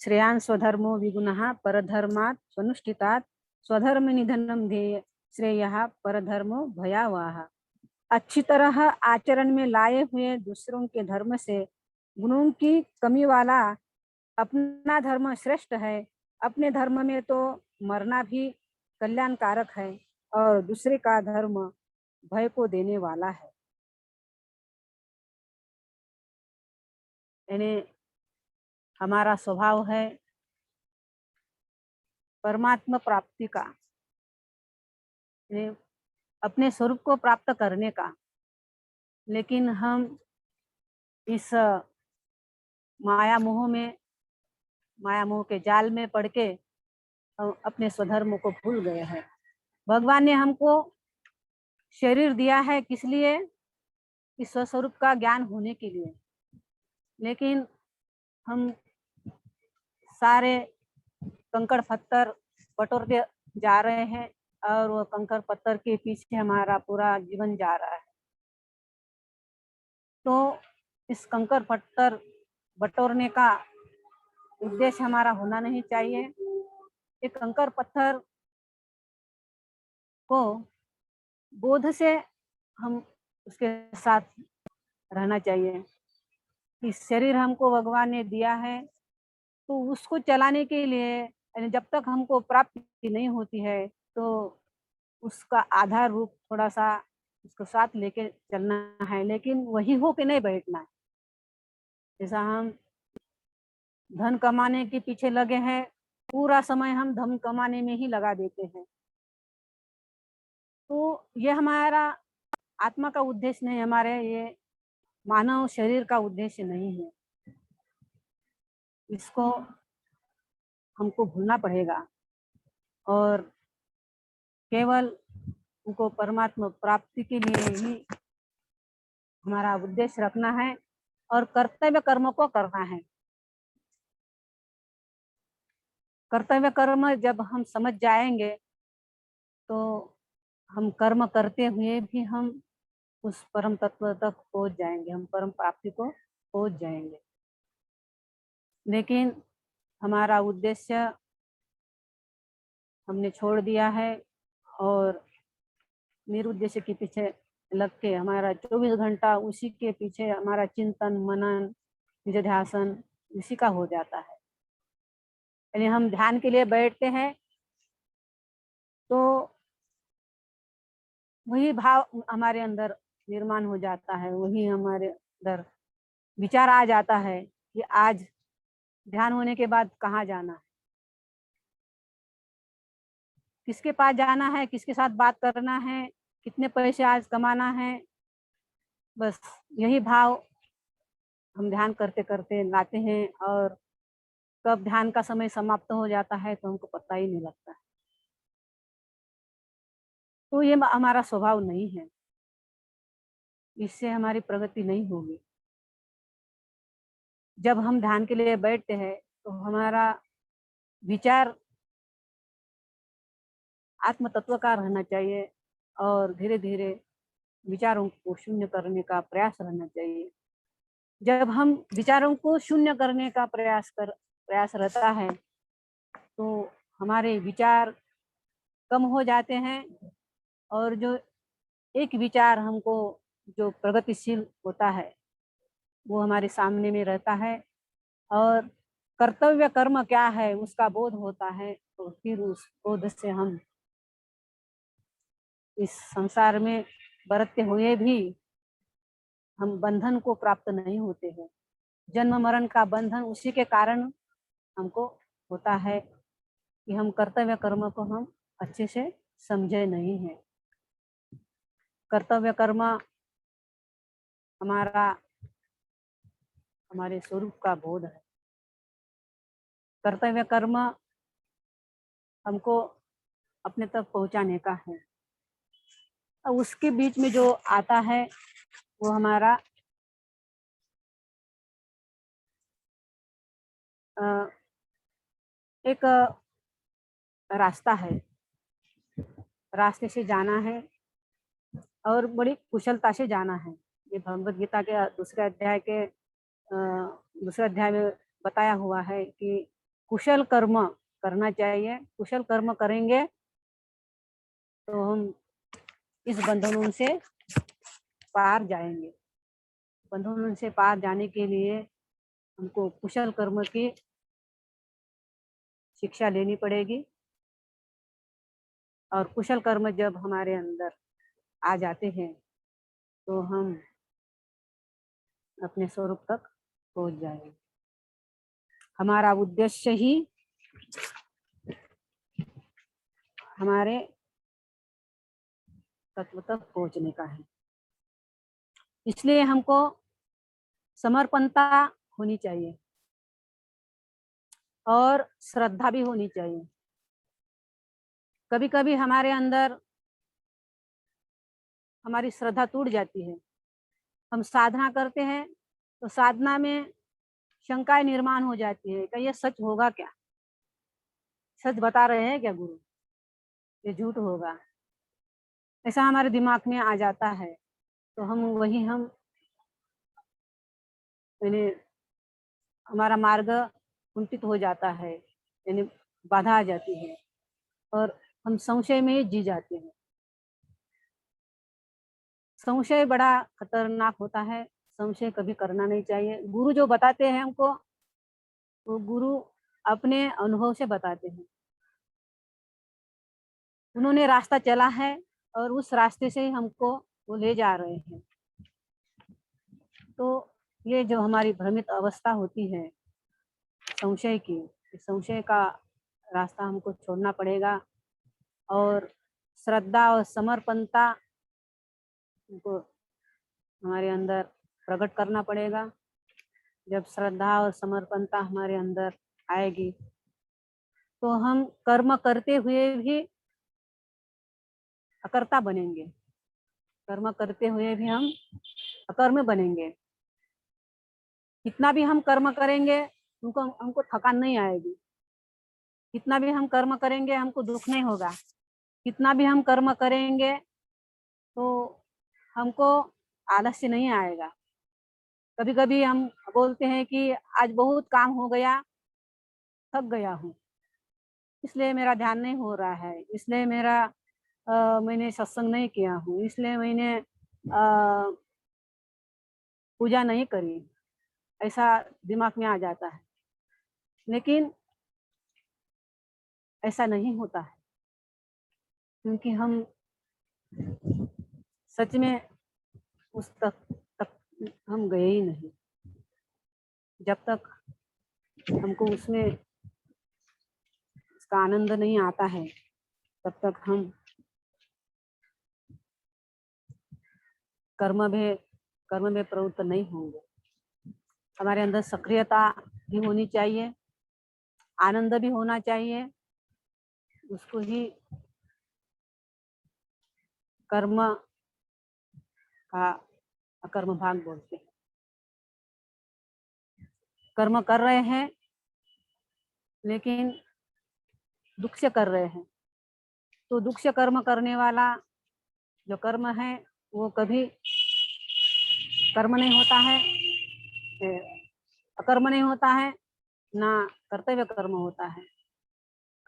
श्रेयान् स्वधर्मो विगुणः परधर्मात् स्वनुष्ठितात् स्वधर्म निधनम ध्येय श्रेयः परधर्मो भयावह। अच्छी तरह आचरण में लाए हुए दूसरों के धर्म से गुणों की कमी वाला अपना धर्म श्रेष्ठ है। अपने धर्म में तो मरना भी कल्याणकारक है और दूसरे का धर्म भय को देने वाला है। यानी हमारा स्वभाव है परमात्मा प्राप्ति का, यानी अपने स्वरूप को प्राप्त करने का, लेकिन हम इस माया मोह के जाल में पड़ के हम अपने स्वधर्म को भूल गए हैं। भगवान ने हमको शरीर दिया है किस लिए? इस स्वस्वरूप का ज्ञान होने के लिए, लेकिन हम सारे कंकड़ पत्थर बटोरते जा रहे हैं और वो कंकड़ पत्थर के पीछे हमारा पूरा जीवन जा रहा है। तो इस कंकड़ पत्थर बटोरने का उद्देश्य हमारा होना नहीं चाहिए। एक कंकड़ पत्थर को बोध से हम उसके साथ रहना चाहिए। इस शरीर हमको भगवान ने दिया है, तो उसको चलाने के लिए जब तक हमको प्राप्ति नहीं होती है तो उसका आधार रूप थोड़ा सा उसको साथ लेके चलना है, लेकिन वही हो के नहीं बैठना है। जैसा हम धन कमाने के पीछे लगे हैं, पूरा समय हम धन कमाने में ही लगा देते हैं, तो ये हमारा आत्मा का उद्देश्य नहीं, हमारे ये मानव शरीर का उद्देश्य नहीं है। इसको हमको भूलना पड़ेगा और केवल उनको परमात्मा प्राप्ति के लिए ही हमारा उद्देश्य रखना है और कर्तव्य कर्म को करना है। कर्तव्य कर्म जब हम समझ जाएंगे तो हम कर्म करते हुए भी हम उस परम तत्व तक पहुंच जाएंगे, हम परम प्राप्ति को पहुंच जाएंगे। लेकिन हमारा उद्देश्य हमने छोड़ दिया है और निरुद्देश्य के पीछे लग के हमारा 24 घंटा उसी के पीछे हमारा चिंतन मनन निधिध्यासन उसी का हो जाता है। यानी हम ध्यान के लिए बैठते हैं तो वही भाव हमारे अंदर निर्माण हो जाता है, वही हमारे अंदर विचार आ जाता है कि आज ध्यान होने के बाद कहाँ जाना है, किसके पास जाना है, किसके साथ बात करना है, कितने पैसे आज कमाना है। बस यही भाव हम ध्यान करते करते लाते हैं और कब ध्यान का समय समाप्त हो जाता है तो हमको पता ही नहीं लगता है। तो ये हमारा स्वभाव नहीं है, इससे हमारी प्रगति नहीं होगी। जब हम ध्यान के लिए बैठते हैं तो हमारा विचार आत्म तत्व का रहना चाहिए और धीरे धीरे विचारों को शून्य करने का प्रयास रहना चाहिए। जब हम विचारों को शून्य करने का प्रयास रहता है तो हमारे विचार कम हो जाते हैं और जो एक विचार हमको जो प्रगतिशील होता है वो हमारे सामने में रहता है और कर्तव्य कर्म क्या है उसका बोध होता है। तो फिर उस बोध से हम इस संसार में बरतते हुए भी हम बंधन को प्राप्त नहीं होते हैं। जन्म मरण का बंधन उसी के कारण हमको होता है कि हम कर्तव्य कर्म को हम अच्छे से समझे नहीं है। कर्तव्य कर्म हमारे स्वरूप का बोध है। कर्तव्य कर्म हमको अपने तक पहुंचाने का है और उसके बीच में जो आता है वो हमारा एक रास्ता है, रास्ते से जाना है और बड़ी कुशलता से जाना है। ये भगवद गीता के दूसरे अध्याय में बताया हुआ है कि कुशल कर्म करना चाहिए। कुशल कर्म करेंगे तो हम इस बंधनों से पार जाएंगे। बंधनों से पार जाने के लिए हमको कुशल कर्म की शिक्षा लेनी पड़ेगी। और कुशल कर्म जब हमारे अंदर आ जाते हैं तो हम अपने स्वरूप तक पहुंच जाएंगे। हमारा उद्देश्य ही हमारे तत्व तक पहुंचने का है। इसलिए हमको समर्पणता होनी चाहिए और श्रद्धा भी होनी चाहिए। कभी कभी हमारे अंदर हमारी श्रद्धा टूट जाती है। हम साधना करते हैं तो साधना में शंकाएं निर्माण हो जाती है कि ये सच होगा क्या, सच बता रहे हैं क्या गुरु, ये झूठ होगा, ऐसा हमारे दिमाग में आ जाता है। तो हम यानी हमारा मार्ग कुंठित हो जाता है, यानी बाधा आ जाती है और हम संशय में ही जी जाते हैं। संशय बड़ा खतरनाक होता है। संशय कभी करना नहीं चाहिए। गुरु जो बताते हैं हमको, वो गुरु अपने अनुभव से बताते हैं। उन्होंने रास्ता चला है और उस रास्ते से ही हमको वो ले जा रहे हैं। तो ये जो हमारी भ्रमित अवस्था होती है संशय की, संशय का रास्ता हमको छोड़ना पड़ेगा और श्रद्धा और समर्पणता हमको हमारे अंदर प्रकट करना पड़ेगा। जब श्रद्धा और समर्पणता हमारे अंदर आएगी तो हम कर्म करते हुए भी अकर्ता बनेंगे। कर्म करते हुए भी हम अकर्म बनेंगे। कितना भी हम कर्म करेंगे हमको थकान नहीं आएगी। कितना भी हम कर्म करेंगे हमको दुख नहीं होगा। कितना भी हम कर्म करेंगे तो हमको आलस्य नहीं आएगा। कभी कभी हम बोलते हैं कि आज बहुत काम हो गया, थक गया हूँ, इसलिए मेरा ध्यान नहीं हो रहा है, इसलिए मैंने सत्संग नहीं किया हूँ, इसलिए मैंने पूजा नहीं करी, ऐसा दिमाग में आ जाता है। लेकिन ऐसा नहीं होता है, क्योंकि हम सच में उस तक हम गए ही नहीं। जब तक हमको उसमें उसका आनंद नहीं आता है तब तक हम कर्म में प्रवृत्त नहीं होंगे। हमारे अंदर सक्रियता भी होनी चाहिए, आनंद भी होना चाहिए। उसको ही कर्म का अकर्म भाग बोलते हैं। कर्म कर रहे हैं लेकिन दुख से कर रहे हैं, तो दुख से कर्म करने वाला जो कर्म है वो कभी कर्म नहीं होता है, अकर्म नहीं होता है, ना कर्तव्य कर्म होता है।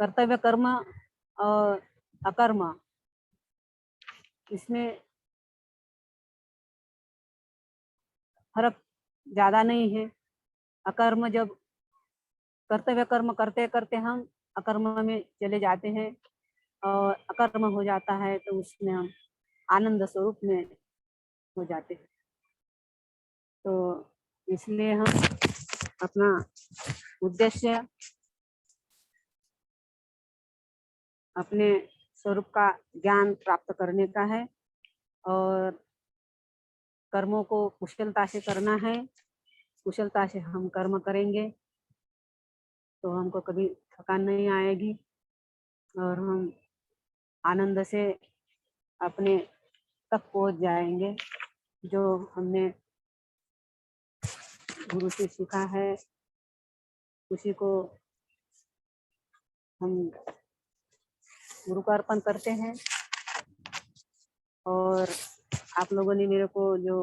कर्तव्य कर्म और अकर्म, इसमें फर्क ज्यादा नहीं है। अकर्म जब कर्तव्य कर्म करते करते हम अकर्म में चले जाते हैं और अकर्म हो जाता है तो उसमें हम आनंद स्वरूप में हो जाते हैं। तो इसलिए हम अपना उद्देश्य अपने स्वरूप का ज्ञान प्राप्त करने का है और कर्मों को कुशलता से करना है। कुशलता से हम कर्म करेंगे तो हमको कभी थकान नहीं आएगी और हम आनंद से अपने तक पहुंच जाएंगे। जो हमने गुरु से सीखा है उसी को हम गुरु को अर्पण करते हैं। और आप लोगों ने मेरे को जो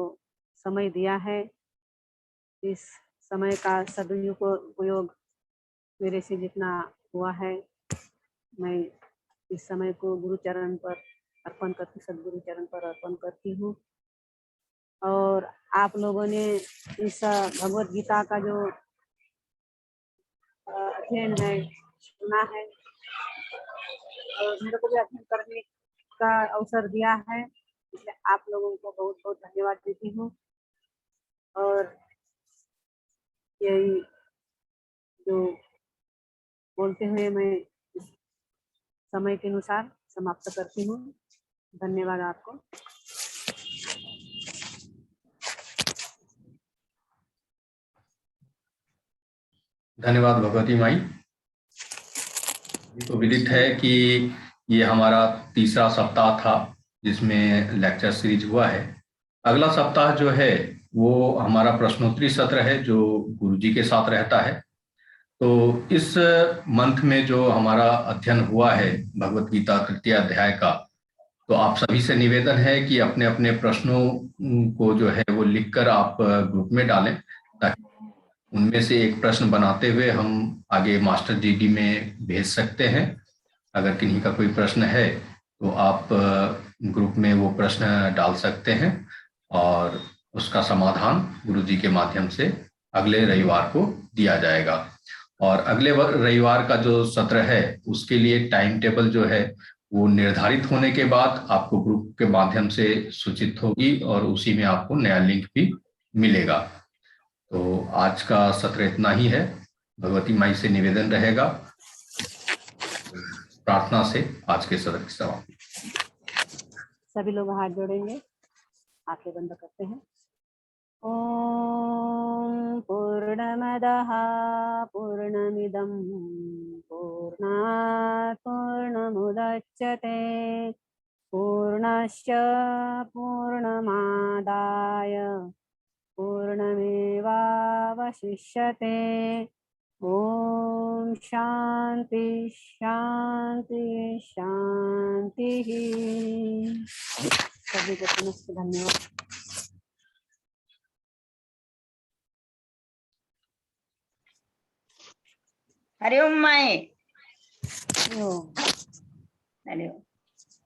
समय दिया है, इस समय का सदुपयोग मेरे से जितना हुआ है मैं इस समय को गुरु चरण पर अर्पण करती, सदगुरु चरण पर अर्पण करती हूँ। और आप लोगों ने इस भगवत गीता का जो अध्ययन है सुना है और मेरे को भी अध्ययन करने का अवसर दिया है, इसलिए आप लोगों को बहुत बहुत धन्यवाद देती हूँ। और यही जो बोलते हुए मैं इस समय के अनुसार समाप्त करती हूँ। धन्यवाद आपको। धन्यवाद भगवती माई। तो विदित है कि ये हमारा तीसरा सप्ताह था जिसमें लेक्चर सीरीज हुआ है। अगला सप्ताह जो है वो हमारा प्रश्नोत्तरी सत्र है जो गुरुजी के साथ रहता है। तो इस मंथ में जो हमारा अध्ययन हुआ है भगवत गीता तृतीय अध्याय का, तो आप सभी से निवेदन है कि अपने अपने प्रश्नों को जो है वो लिखकर आप ग्रुप में डालें, ताकि उनमें से एक प्रश्न बनाते हुए हम आगे मास्टर जीडी में भेज सकते हैं। अगर किन्हीं का कोई प्रश्न है तो आप ग्रुप में वो प्रश्न डाल सकते हैं और उसका समाधान गुरुजी के माध्यम से अगले रविवार को दिया जाएगा। और अगले रविवार का जो सत्र है उसके लिए टाइम टेबल जो है वो निर्धारित होने के बाद आपको ग्रुप के माध्यम से सूचित होगी और उसी में आपको नया लिंक भी मिलेगा। तो आज का सत्र इतना ही है। भगवती माई से निवेदन रहेगा, प्रार्थना से आज के सत्र की समाप्ति। सभी लोग हाथ जोड़ेंगे, आंखें बंद करते हैं। ओम पूर्णमदः पूर्णमिदं पूर्णात् पूर्णमुदच्यते पूर्णस्य पूर्णमादाय पूर्णमेवावशिष्यते। ओम शांति शांति शांति। सभी को पुनः धन्यवाद। हरिओम माई। हरिओम। हरिओम।